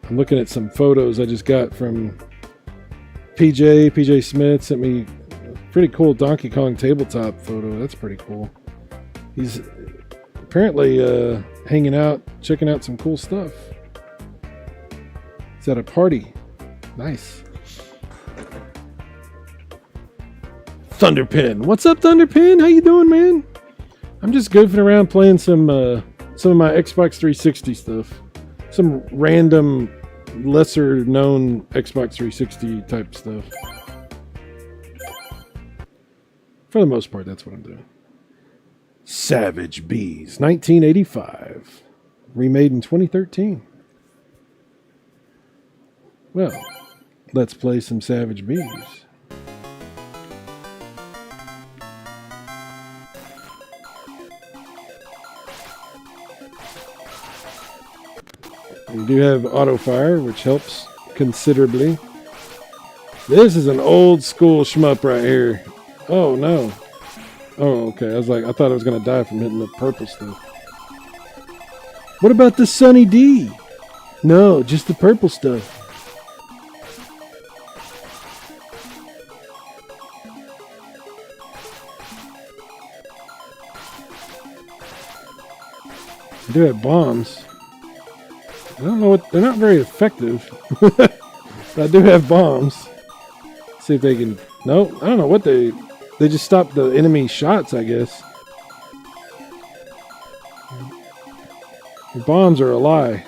I'm looking at some photos I just got from PJ Smith sent me a pretty cool Donkey Kong tabletop photo. That's pretty cool. He's apparently hanging out, checking out some cool stuff. He's at a party. Nice. Thunderpin. What's up, Thunderpin? How you doing, man? I'm just goofing around playing some of my Xbox 360 stuff. Some random, lesser known Xbox 360 type stuff. For the most part, that's what I'm doing. Savage Bees, 1985. Remade in 2013. Well, let's play some Savage Bees. We do have auto fire, which helps considerably. This is an old school shmup right here. Oh no. Oh, okay. I thought I was gonna die from hitting the purple stuff. What about the Sunny D? No, just the purple stuff. I do have bombs. I don't know what, they're not very effective. But I do have bombs. Let's see if they can, no, I don't know what they just stop the enemy shots, I guess. The bombs are a lie.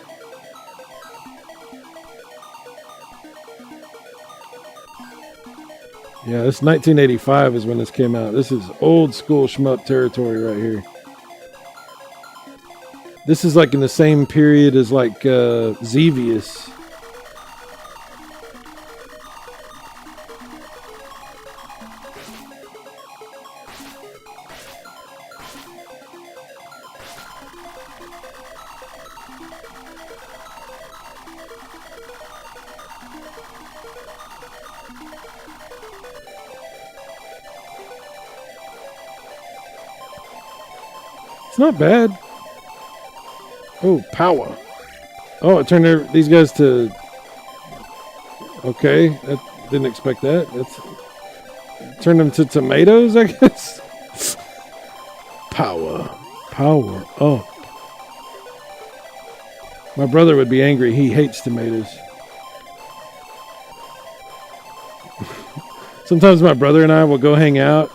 Yeah, this 1985 is when this came out. This is old school shmup territory right here. This is like in the same period as like Xevious. It's not bad. Oh, power. Oh, it turned these guys to... Okay, I didn't expect that. Turned them to tomatoes, I guess. Power. Power up. My brother would be angry. He hates tomatoes. Sometimes my brother and I will go hang out,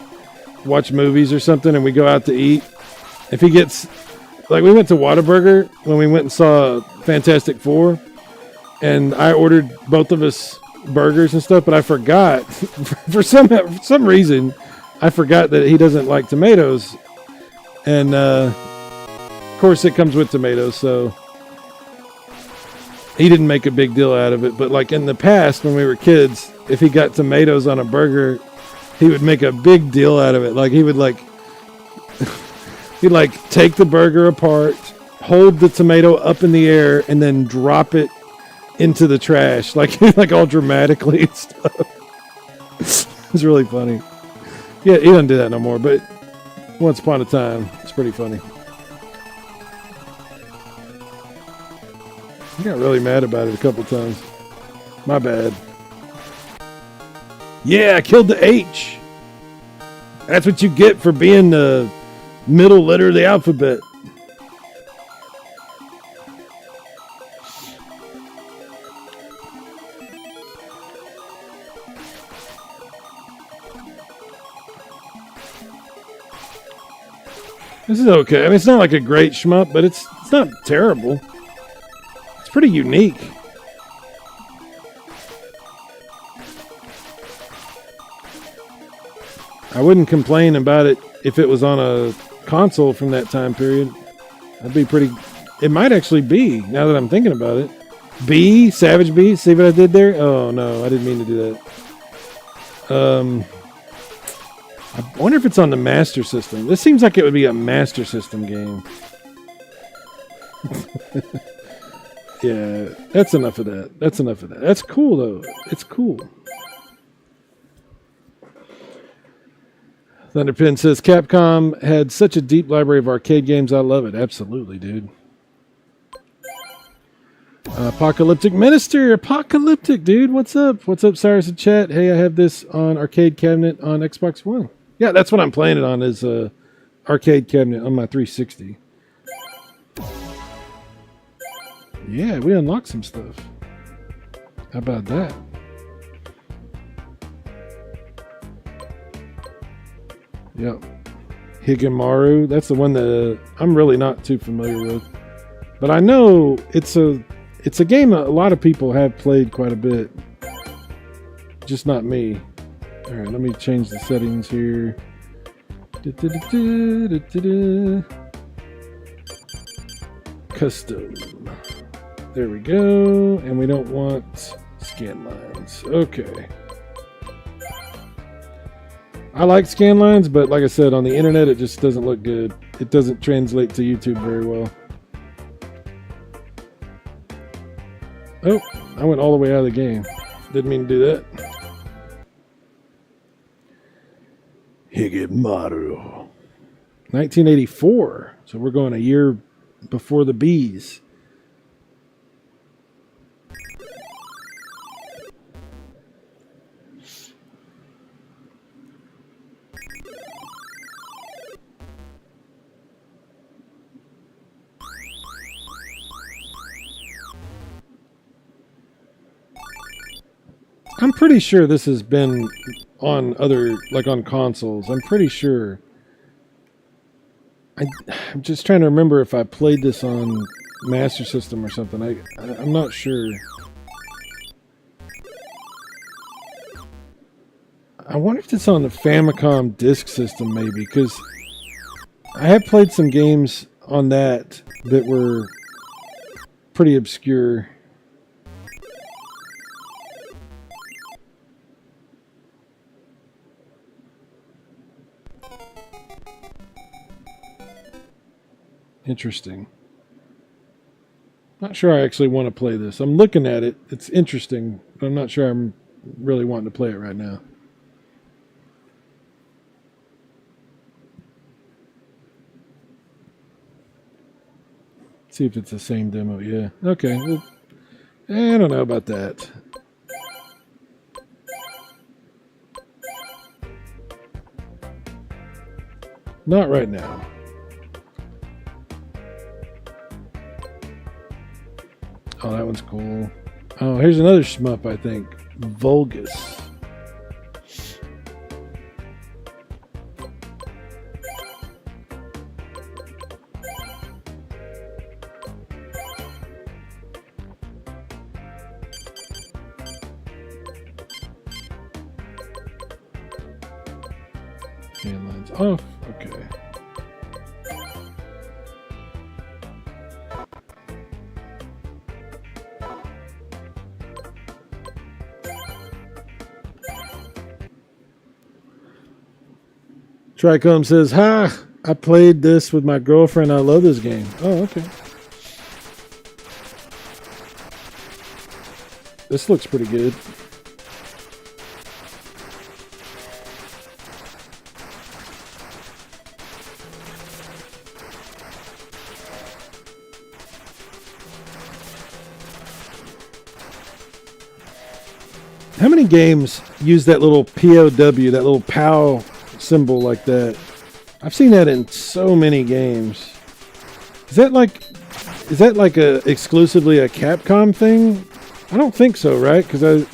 watch movies or something, and we go out to eat. If he gets... Like, we went to Whataburger when we went and saw Fantastic Four, and I ordered both of us burgers and stuff, but I forgot, for some reason, I forgot that he doesn't like tomatoes, and of course it comes with tomatoes, so he didn't make a big deal out of it. But like in the past when we were kids, if he got tomatoes on a burger, he would make a big deal out of it. Like he would like... He'd like take the burger apart, hold the tomato up in the air, and then drop it into the trash, like all dramatically and stuff. It's really funny. Yeah, he doesn't do that no more, but once upon a time, it's pretty funny. I got really mad about it a couple times. My bad. Yeah, I killed the H. That's what you get for being the middle letter of the alphabet. This is okay. I mean, it's not like a great shmup, but it's not terrible. It's pretty unique. I wouldn't complain about it if it was on a console from that time period. That'd be pretty... It might actually be, now that I'm thinking about it. B, Savage B, see what I did there? Oh, no, I didn't mean to do that. I wonder if it's on the Master System. This seems like it would be a Master System game. Yeah, that's enough of that. That's enough of that. That's cool, though. It's cool. Thunderpin says, Capcom had such a deep library of arcade games. I love it. Absolutely, dude. Apocalyptic Minister. Apocalyptic, dude. What's up? What's up, Cyrus in chat? Hey, I have this on arcade cabinet on Xbox One. Yeah, that's what I'm playing it on, is arcade cabinet on my 360. Yeah, we unlocked some stuff. How about that? Yep. Higemaru. That's the one that I'm really not too familiar with. But I know it's a game a lot of people have played quite a bit. Just not me. Alright, let me change the settings here. Custom. There we go. And we don't want scan lines. Okay. I like scan lines, but like I said, on the internet it just doesn't look good. It doesn't translate to YouTube very well. Oh, I went all the way out of the game. Didn't mean to do that. Higemaru. 1984. So we're going a year before the bees. I'm pretty sure this has been on other, like on consoles. I'm pretty sure. I'm just trying to remember if I played this on Master System or something. I'm not sure. I wonder if it's on the Famicom Disk System maybe, because I have played some games on that were pretty obscure. Interesting. Not sure I actually want to play this. I'm looking at it. It's interesting, but I'm not sure I'm really wanting to play it right now. See if it's the same demo. Yeah. Okay. Well, I don't know about that. Not right now. Oh, that one's cool. Oh, here's another shmup, I think. Vulgus. Scan lines off. Okay. Tricom says, ha! I played this with my girlfriend. I love this game. Oh, okay. This looks pretty good. How many games use that little POW, that little POW symbol like that? I've seen that in so many games. Is that like a exclusively a Capcom thing? I don't think so, right? Because I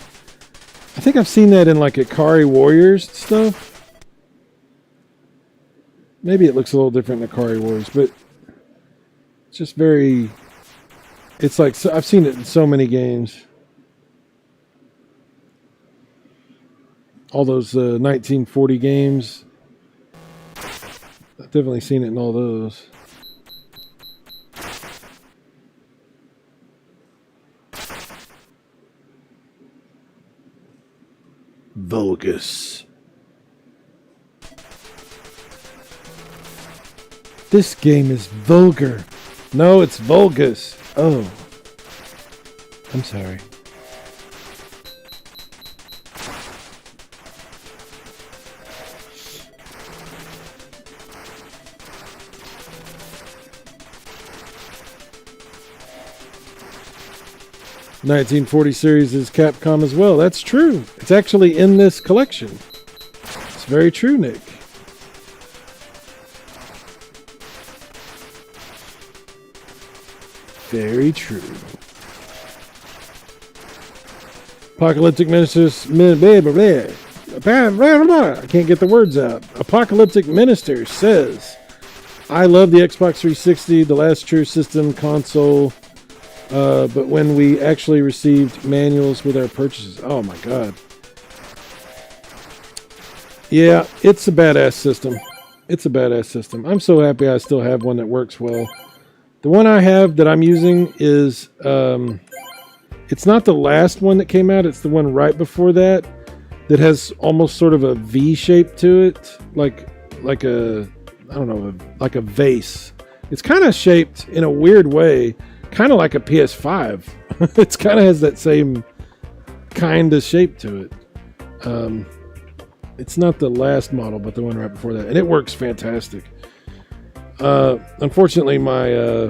think I've seen that in like Ikari Warriors stuff. Maybe it looks a little different in Ikari Warriors, but it's just very. It's like I've seen it in so many games. All those 1940 games. I've definitely seen it in all those. Vulgus. This game is vulgar. No, it's Vulgus. Oh. I'm sorry. '1940 series is Capcom as well. That's true. It's actually in this collection. It's very true, Nick. Very true. Apocalyptic Ministers. I can't get the words out. Apocalyptic Minister says, I love the Xbox 360, the last true system console. But when we actually received manuals with our purchases, oh my god. Yeah, it's a badass system. It's a badass system. I'm so happy I still have one that works well. The one I have that I'm using is, it's not the last one that came out. It's the one right before that has almost sort of a V shape to it. Like a, I don't know, like a vase. It's kind of shaped in a weird way. Kind of like a PS5. It kind of has that same kind of shape to it. It's not the last model, but the one right before that, and it works fantastic. Unfortunately, my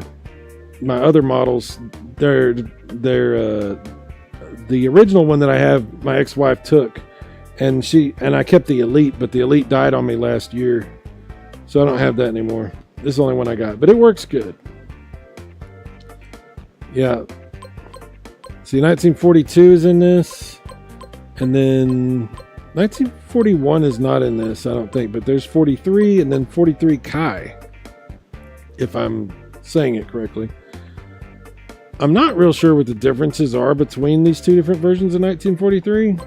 my other models, they're the original one that I have. My ex-wife took, and I kept the Elite, but the Elite died on me last year, so I don't have that anymore. This is the only one I got, but it works good. Yeah. See, 1942 is in this. And then 1941 is not in this, I don't think. But there's 43 and then 43 Kai. If I'm saying it correctly. I'm not real sure what the differences are between these two different versions of 1943.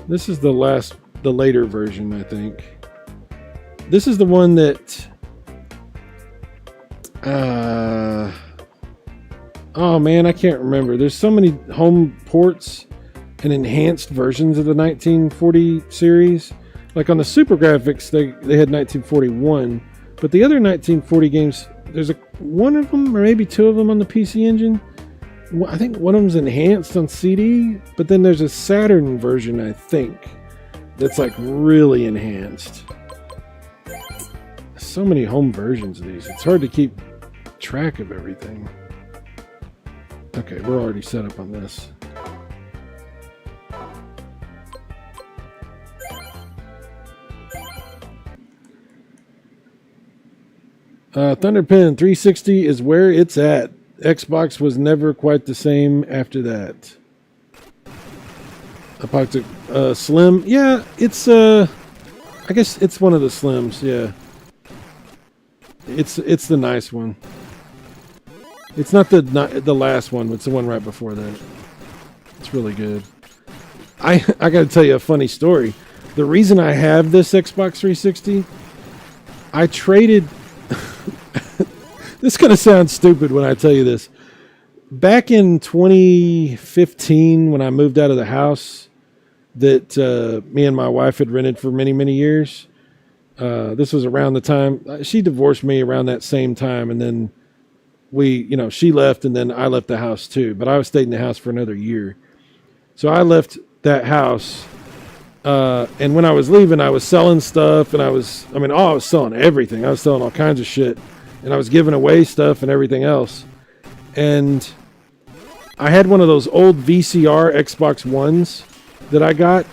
This is the later version, I think. This is the one that... oh man, I can't remember. There's so many home ports and enhanced versions of the 1940 series. Like on the Super Graphics, they had 1941, but the other 1940 games, there's one of them or maybe two of them on the PC Engine. I think one of them's enhanced on CD, but then there's a Saturn version, I think, that's like really enhanced. So many home versions of these. It's hard to keep track of everything. Okay, we're already set up on this. Thunderpin 360 is where it's at. Xbox was never quite the same after that. Apocalyptic Slim. Yeah, it's I guess it's one of the Slims, yeah. It's the nice one. It's not the last one, it's the one right before that. It's really good. I got to tell you a funny story. The reason I have this Xbox 360, I traded... This is going to sound stupid when I tell you this. Back in 2015, when I moved out of the house that me and my wife had rented for many, many years, This was around the time she divorced me, around that same time, and then she left, and then I left the house too. But I stayed in the house for another year. So I left that house, and when I was leaving, I was selling stuff, and I was selling everything. I was selling all kinds of shit, and I was giving away stuff and everything else. And I had one of those old VCR Xbox Ones that I got.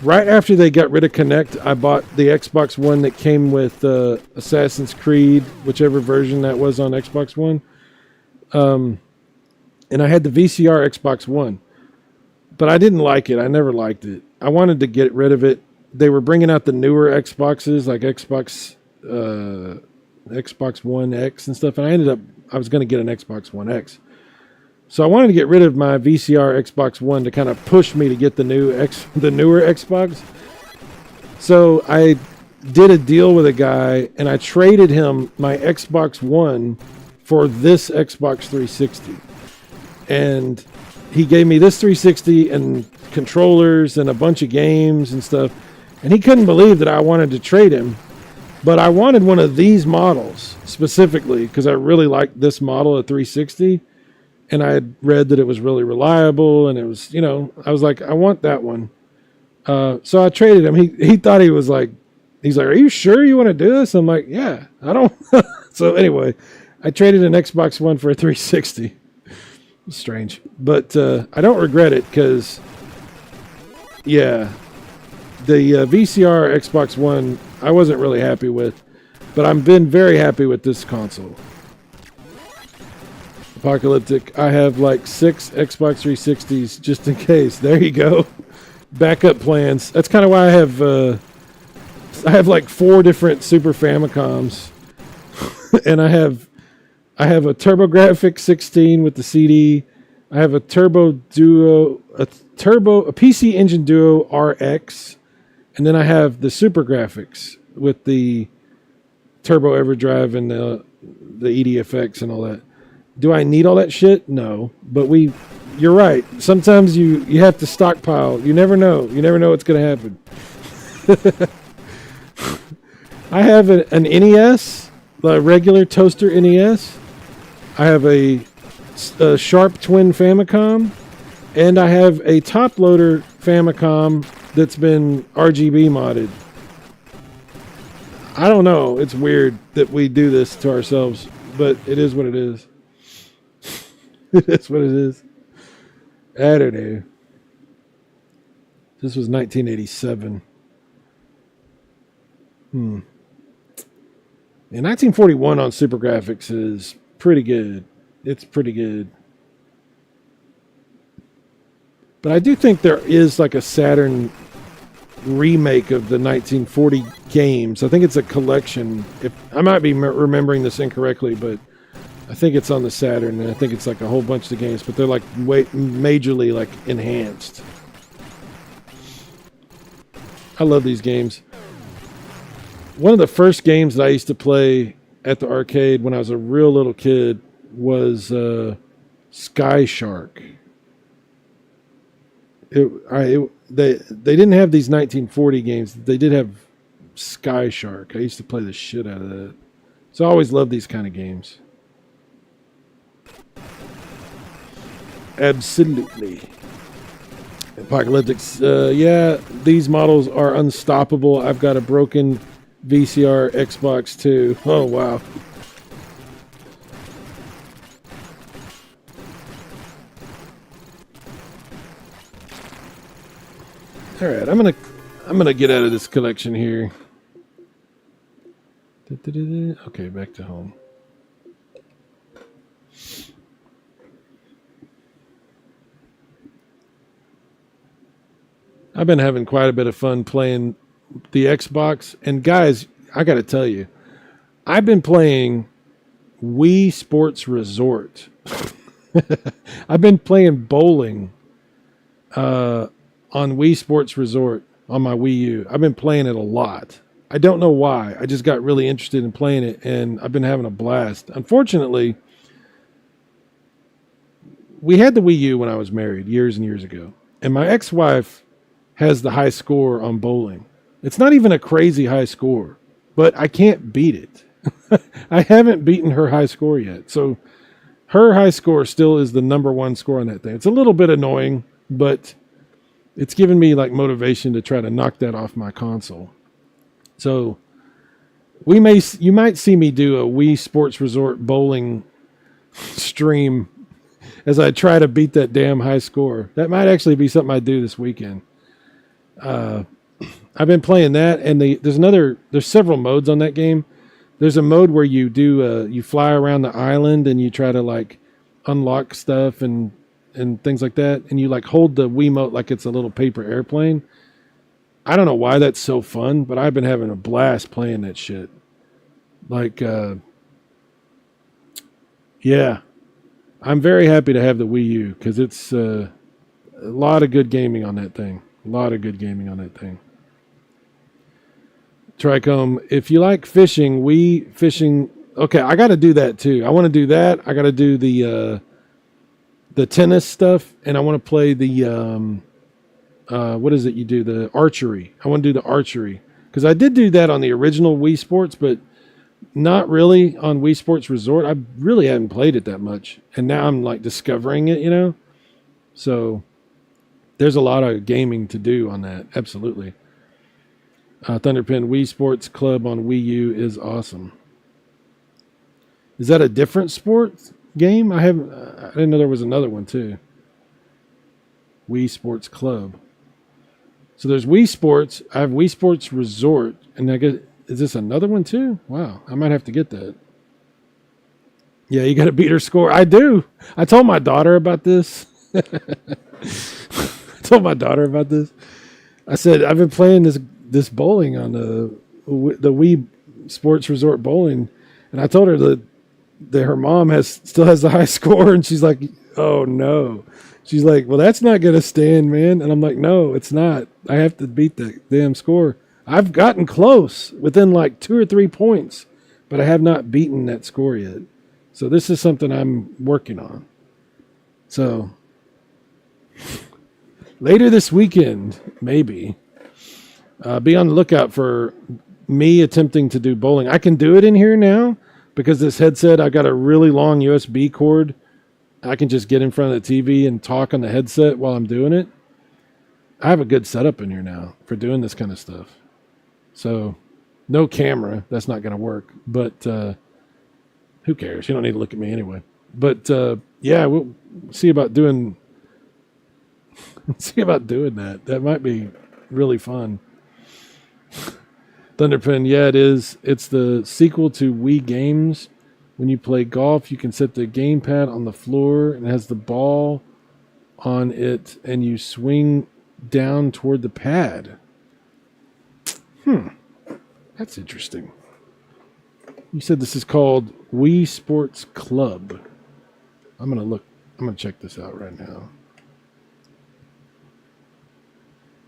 Right after they got rid of Kinect, I bought the Xbox One that came with Assassin's Creed, whichever version that was on Xbox One. And I had the VCR Xbox One. But I didn't like it. I never liked it. I wanted to get rid of it. They were bringing out the newer Xboxes, like Xbox One X and stuff. And I was going to get an Xbox One X. So I wanted to get rid of my VCR Xbox One to kind of push me to get the newer Xbox. So I did a deal with a guy, and I traded him my Xbox One for this Xbox 360. And he gave me this 360 and controllers and a bunch of games and stuff. And he couldn't believe that I wanted to trade him. But I wanted one of these models specifically because I really liked this model of 360. And I had read that it was really reliable, and it was, I was like, I want that one. So I traded him. He thought he's like, are you sure you want to do this? I'm like, yeah, I don't. So anyway, I traded an Xbox One for a 360. Strange, but I don't regret it because, yeah, the VCR Xbox One I wasn't really happy with, but I've been very happy with this console. Apocalyptic. I have like 6 Xbox 360s just in case. There you go. Backup plans. That's kind of why I have like 4 different Super Famicoms, and I have a TurboGrafx 16 with the CD. I have a PC Engine Duo RX, and then I have the Super Graphics with the Turbo Everdrive and the EDFX and all that. Do I need all that shit? No, but you're right. Sometimes you have to stockpile. You never know. You never know what's going to happen. I have an NES, the regular toaster NES. I have a Sharp Twin Famicom, and I have a top loader Famicom that's been RGB modded. I don't know. It's weird that we do this to ourselves, but it is what it is. It is what it is. I don't know. This was 1987. And 1941 on Super Graphics is pretty good. It's pretty good. But I do think there is like a Saturn remake of the 1940 games. I think it's a collection. I might be remembering this incorrectly, but I think it's on the Saturn, and I think it's like a whole bunch of games, but they're like majorly like enhanced. I love these games. One of the first games that I used to play at the arcade when I was a real little kid was Sky Shark. They didn't have these 1940 games. They did have Sky Shark. I used to play the shit out of that. So I always loved these kind of games. Absolutely. Apocalyptics. Yeah, these models are unstoppable. I've got a broken VCR Xbox too. Oh, wow. All right, I'm gonna get out of this collection here. Okay, back to home. I've been having quite a bit of fun playing the Xbox. And guys, I got to tell you, I've been playing Wii Sports Resort. I've been playing bowling on Wii Sports Resort on my Wii U. I've been playing it a lot. I don't know why. I just got really interested in playing it, and I've been having a blast. Unfortunately, we had the Wii U when I was married years and years ago, and my ex-wife has the high score on bowling. It's not even a crazy high score, but I can't beat it. I haven't beaten her high score yet. So her high score still is the number one score on that thing. It's a little bit annoying, but it's given me like motivation to try to knock that off my console. So you might see me do a Wii Sports Resort bowling stream as I try to beat that damn high score. That might actually be something I do this weekend. I've been playing that, and there's several modes on that game. There's a mode where you fly around the island and you try to like unlock stuff and things like that, and you like hold the Wiimote like it's a little paper airplane. I don't know why that's so fun, but I've been having a blast playing that shit. Like, yeah, I'm very happy to have the Wii U because it's a lot of good gaming on that thing. A lot of good gaming on that thing. Tricom, if you like fishing, Wii fishing. Okay, I got to do that too. I want to do that. I got to do the tennis stuff, and I want to play the what is it you do? The archery. I want to do the archery because I did do that on the original Wii Sports, but not really on Wii Sports Resort. I really hadn't played it that much, and now I'm like discovering it, you know. So there's a lot of gaming to do on that. Absolutely. Thunderpin Wii Sports Club on Wii U is awesome. Is that a different sports game? I didn't know there was another one too. Wii Sports Club. So there's Wii Sports. I have Wii Sports Resort, and I guess is this another one too? Wow, I might have to get that. Yeah, you got to beat her score. I do. I told my daughter about this. I said I've been playing this bowling on the Wii Sports Resort bowling, and I told her that her mom still has the high score, and she's like, "Oh no." She's like, "Well, that's not going to stand, man." And I'm like, "No, it's not. I have to beat that damn score. I've gotten close within like 2 or 3 points, but I have not beaten that score yet. So this is something I'm working on." So later this weekend, maybe, be on the lookout for me attempting to do bowling. I can do it in here now because this headset, I've got a really long USB cord. I can just get in front of the TV and talk on the headset while I'm doing it. I have a good setup in here now for doing this kind of stuff. So no camera. That's not going to work. But who cares? You don't need to look at me anyway. But yeah, we'll see about doing that. That might be really fun. Thunderpin, yeah, it is. It's the sequel to Wii Games. When you play golf, you can set the gamepad on the floor and it has the ball on it, and you swing down toward the pad. That's interesting. You said this is called Wii Sports Club. I'm gonna check this out right now.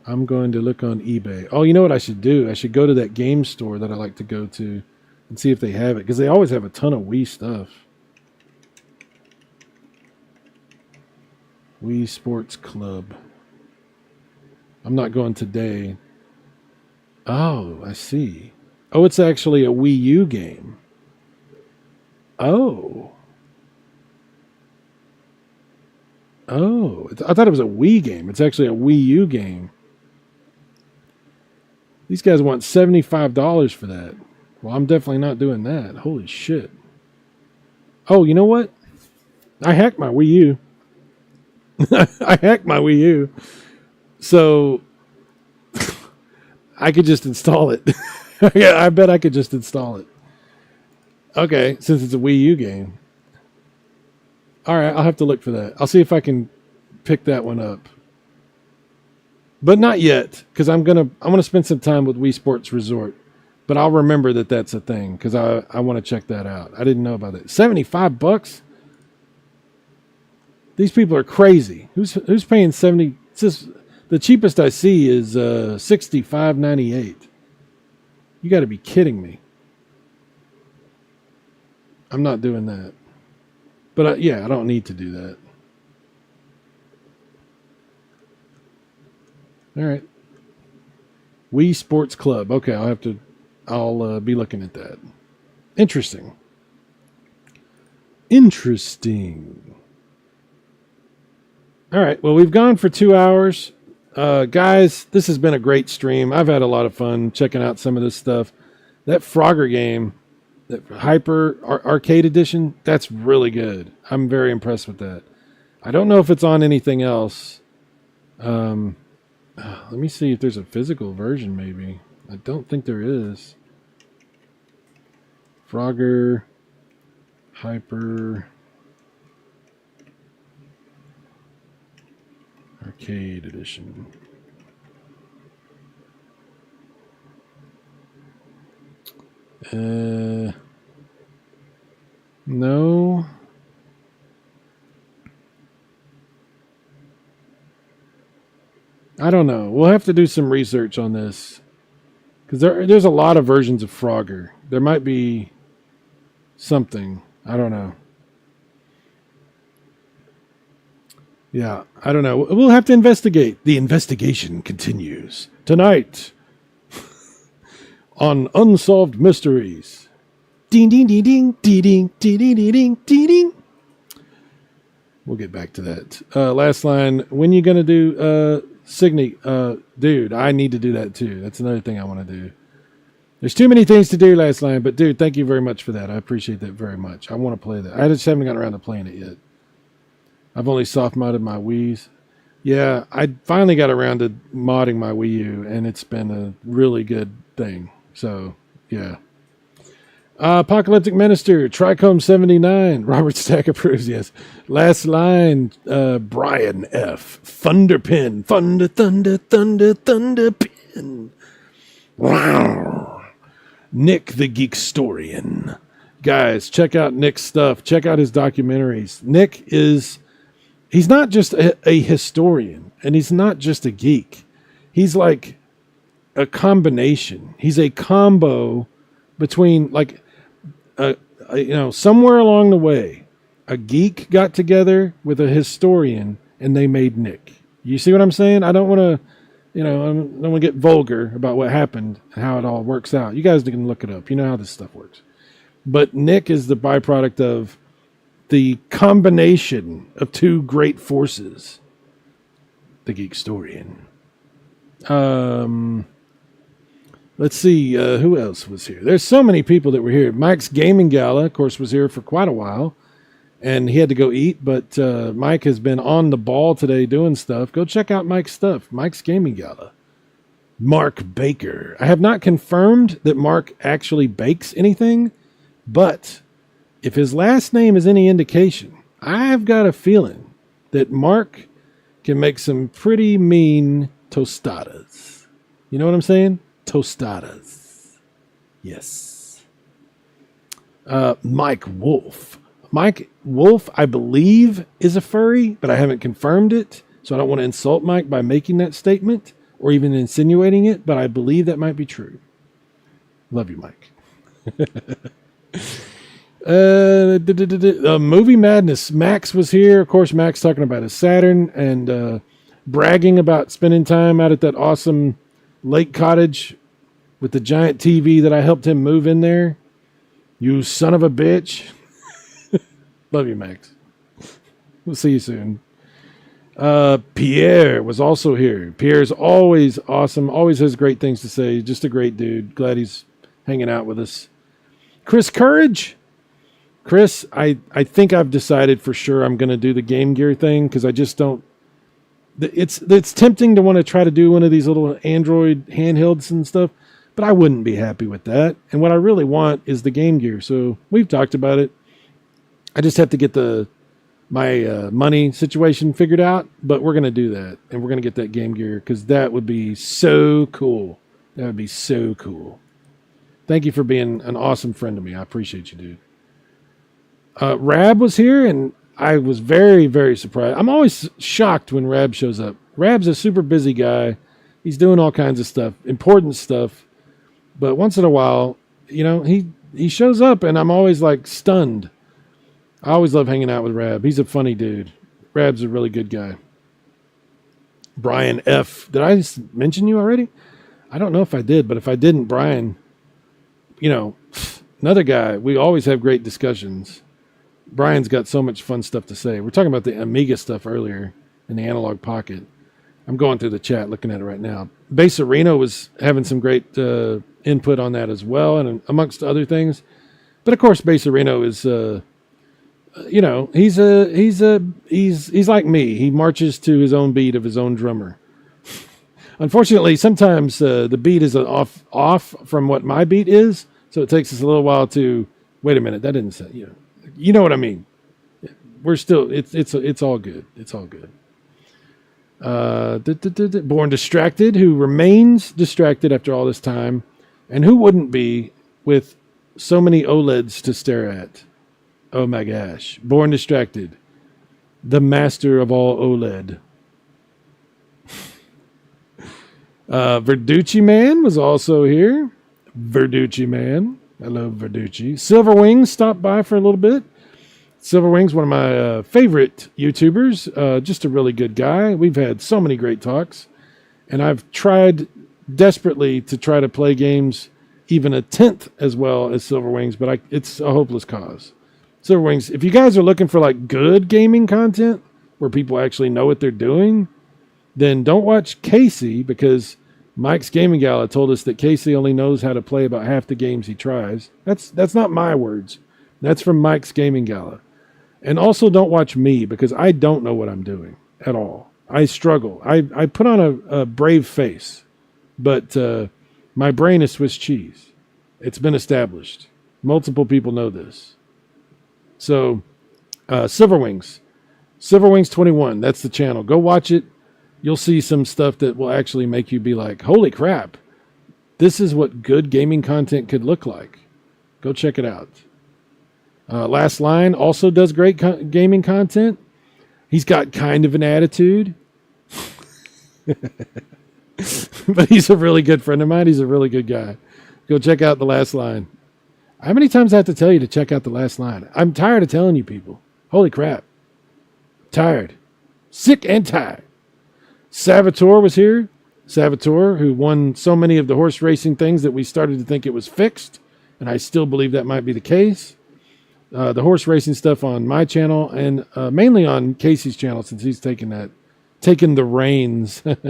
I'm going to look on eBay. Oh, you know what I should do? I should go to that game store that I like to go to and see if they have it, because they always have a ton of Wii stuff. Wii Sports Club. I'm not going today. Oh, I see. Oh, it's actually a Wii U game. Oh. I thought it was a Wii game. It's actually a Wii U game. These guys want $75 for that. Well, I'm definitely not doing that. Holy shit. Oh, you know what? I hacked my Wii U. I hacked my Wii U. So I could just install it. Yeah, I bet I could just install it. Okay, since it's a Wii U game. All right, I'll have to look for that. I'll see if I can pick that one up. But not yet, because I'm gonna spend some time with Wii Sports Resort. But I'll remember that that's a thing, because I want to check that out. I didn't know about it. $75? These people are crazy. Who's paying 70? The cheapest I see is $65.98. You got to be kidding me. I'm not doing that. But yeah, I don't need to do that. All right. Wii Sports Club. Okay, I'll be looking at that. Interesting. All right, well, we've gone for 2 hours. Guys, this has been a great stream. I've had a lot of fun checking out some of this stuff. That Frogger game, that Hyper Arcade Edition, that's really good. I'm very impressed with that. I don't know if it's on anything else. Let me see if there's a physical version, maybe. I don't think there is. Frogger Hyper Arcade Edition. No. I don't know. We'll have to do some research on this. Because there's a lot of versions of Frogger. There might be something. I don't know. Yeah, I don't know. We'll have to investigate. The investigation continues tonight on Unsolved Mysteries. Ding, ding, ding, ding, ding, ding, ding, ding, ding, ding, ding. We'll get back to that. Last line. When you going to do Signy? Dude, I need to do that too. That's another thing I want to do. There's too many things to do, last line. But, dude, thank you very much for that. I appreciate that very much. I want to play that. I just haven't gotten around to playing it yet. I've only soft modded my Wii's. Yeah, I finally got around to modding my Wii U, and it's been a really good thing. So, yeah. Apocalyptic Minister, Trichome 79, Robert Stack approves, yes. Last line, Brian F. Thunderpin, Thunderpin. Wow. Nick the Geekstorian. Guys, check out Nick's stuff. Check out his documentaries. Nick he's not just a historian, and he's not just a geek. He's like a combination. He's a combo between, like, somewhere along the way, a geek got together with a historian, and they made Nick. You see what I'm saying? I don't want to, I don't want to get vulgar about what happened and how it all works out. You guys can look it up. You know how this stuff works. But Nick is the byproduct of the combination of two great forces. The Geekstorian. Let's see, who else was here? There's so many people that were here. Mike's Gaming Gala, of course, was here for quite a while. And he had to go eat, but Mike has been on the ball today doing stuff. Go check out Mike's stuff. Mike's Gaming Gala. Mark Baker. I have not confirmed that Mark actually bakes anything, but if his last name is any indication, I've got a feeling that Mark can make some pretty mean tostadas. You know what I'm saying? Tostadas. Yes. Mike Wolf. Mike Wolf, I believe, is a furry, but I haven't confirmed it, so I don't want to insult Mike by making that statement or even insinuating it, but I believe that might be true. Love you, Mike. Movie Madness. Max was here. Of course, Max talking about his Saturn and bragging about spending time out at that awesome lake cottage with the giant TV that I helped him move in there. You son of a bitch. Love you, Max. We'll see you soon. Pierre was also here. Pierre's always awesome. Always has great things to say. Just a great dude. Glad he's hanging out with us. Chris Courage. Chris, I think I've decided for sure I'm going to do the Game Gear thing because I just don't. It's tempting to want to try to do one of these little Android handhelds and stuff, but I wouldn't be happy with that. And what I really want is the Game Gear. So we've talked about it. I just have to get my money situation figured out, but we're going to do that. And we're going to get that Game Gear because that would be so cool. That would be so cool. Thank you for being an awesome friend to me. I appreciate you, dude. Rab was here, and I was very, very surprised. I'm always shocked when Rab shows up. Rab's a super busy guy. He's doing all kinds of stuff, important stuff. But once in a while, he shows up, and I'm always like stunned. I always love hanging out with Rab. He's a funny dude. Rab's a really good guy. Brian F. Did I mention you already? I don't know if I did, but if I didn't, Brian, another guy, we always have great discussions. Brian's got so much fun stuff to say. We're talking about the Amiga stuff earlier in the Analog Pocket. I'm going through the chat, looking at it right now. Base Arena was having some great input on that as well, and amongst other things. But of course, Base Arena is, he's like me. He marches to his own beat of his own drummer. Unfortunately, sometimes the beat is off from what my beat is, so it takes us a little while to wait a minute. That didn't say, you know what I mean. We're still, it's all good. It's all good. Born Distracted, who remains distracted after all this time, and who wouldn't be with so many OLEDs to stare at? Oh my gosh. Born Distracted, the master of all OLED. Verducci Man was also here. Verducci Man. Hello, Verducci. Silver Wings stopped by for a little bit. Silver Wings, one of my favorite YouTubers. Just a really good guy. We've had so many great talks. And I've tried desperately to try to play games even a tenth as well as Silver Wings, but it's a hopeless cause. Silver Wings, if you guys are looking for like good gaming content where people actually know what they're doing, then don't watch Casey, because Mike's Gaming Gala told us that Casey only knows how to play about half the games he tries. That's not my words. That's from Mike's Gaming Gala. And also don't watch me, because I don't know what I'm doing at all. I struggle. I put on a brave face, but my brain is Swiss cheese. It's been established. Multiple people know this. So, Silver Wings 21, that's the channel. Go watch it. You'll see some stuff that will actually make you be like, holy crap, this is what good gaming content could look like. Go check it out. Last Line also does great gaming content. He's got kind of an attitude. But he's a really good friend of mine. He's a really good guy. Go check out The Last Line. How many times I have to tell you to check out The Last Line? I'm tired of telling you people. Holy crap. Tired. Sick and tired. Savitor was here. Savitor, who won so many of the horse racing things that we started to think it was fixed. And I still believe that might be the case. The horse racing stuff on my channel, and mainly on Casey's channel, since he's taken the reins of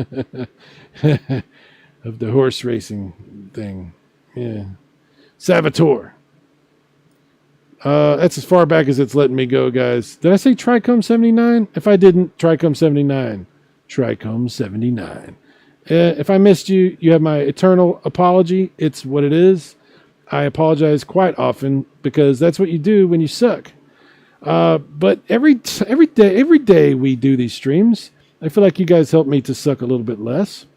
the horse racing thing. Yeah. Savitor. That's as far back as it's letting me go, guys. Did I say Tricom 79? If I didn't, Tricom 79. Tricom 79. If I missed you, you have my eternal apology. It's what it is. I apologize quite often, because that's what you do when you suck. But every day we do these streams, I feel like you guys help me to suck a little bit less.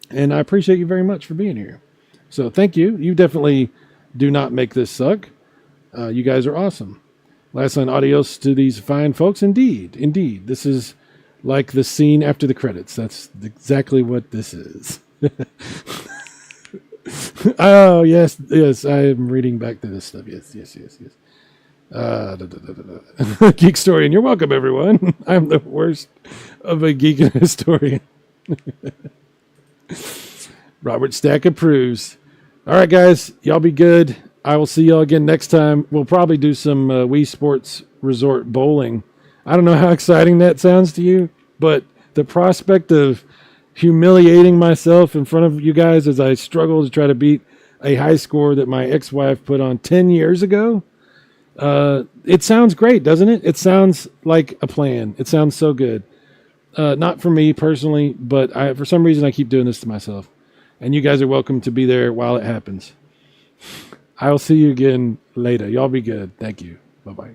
And I appreciate you very much for being here. So thank you. You definitely do not make this suck. You guys are awesome. Last line, adios to these fine folks. Indeed. This is like the scene after the credits. That's exactly what this is. Oh, yes, I am reading back to this stuff. Yes. Geek Historian, you're welcome, everyone. I'm the worst of a geek and historian. Robert Stack approves. All right, guys, y'all be good. I will see y'all again next time. We'll probably do some Wii Sports Resort bowling. I don't know how exciting that sounds to you, but the prospect of humiliating myself in front of you guys as I struggle to try to beat a high score that my ex-wife put on 10 years ago, it sounds great, doesn't it? It sounds like a plan. It sounds so good. Not for me personally, but for some reason I keep doing this to myself. And you guys are welcome to be there while it happens. I will see you again later. Y'all be good. Thank you. Bye-bye.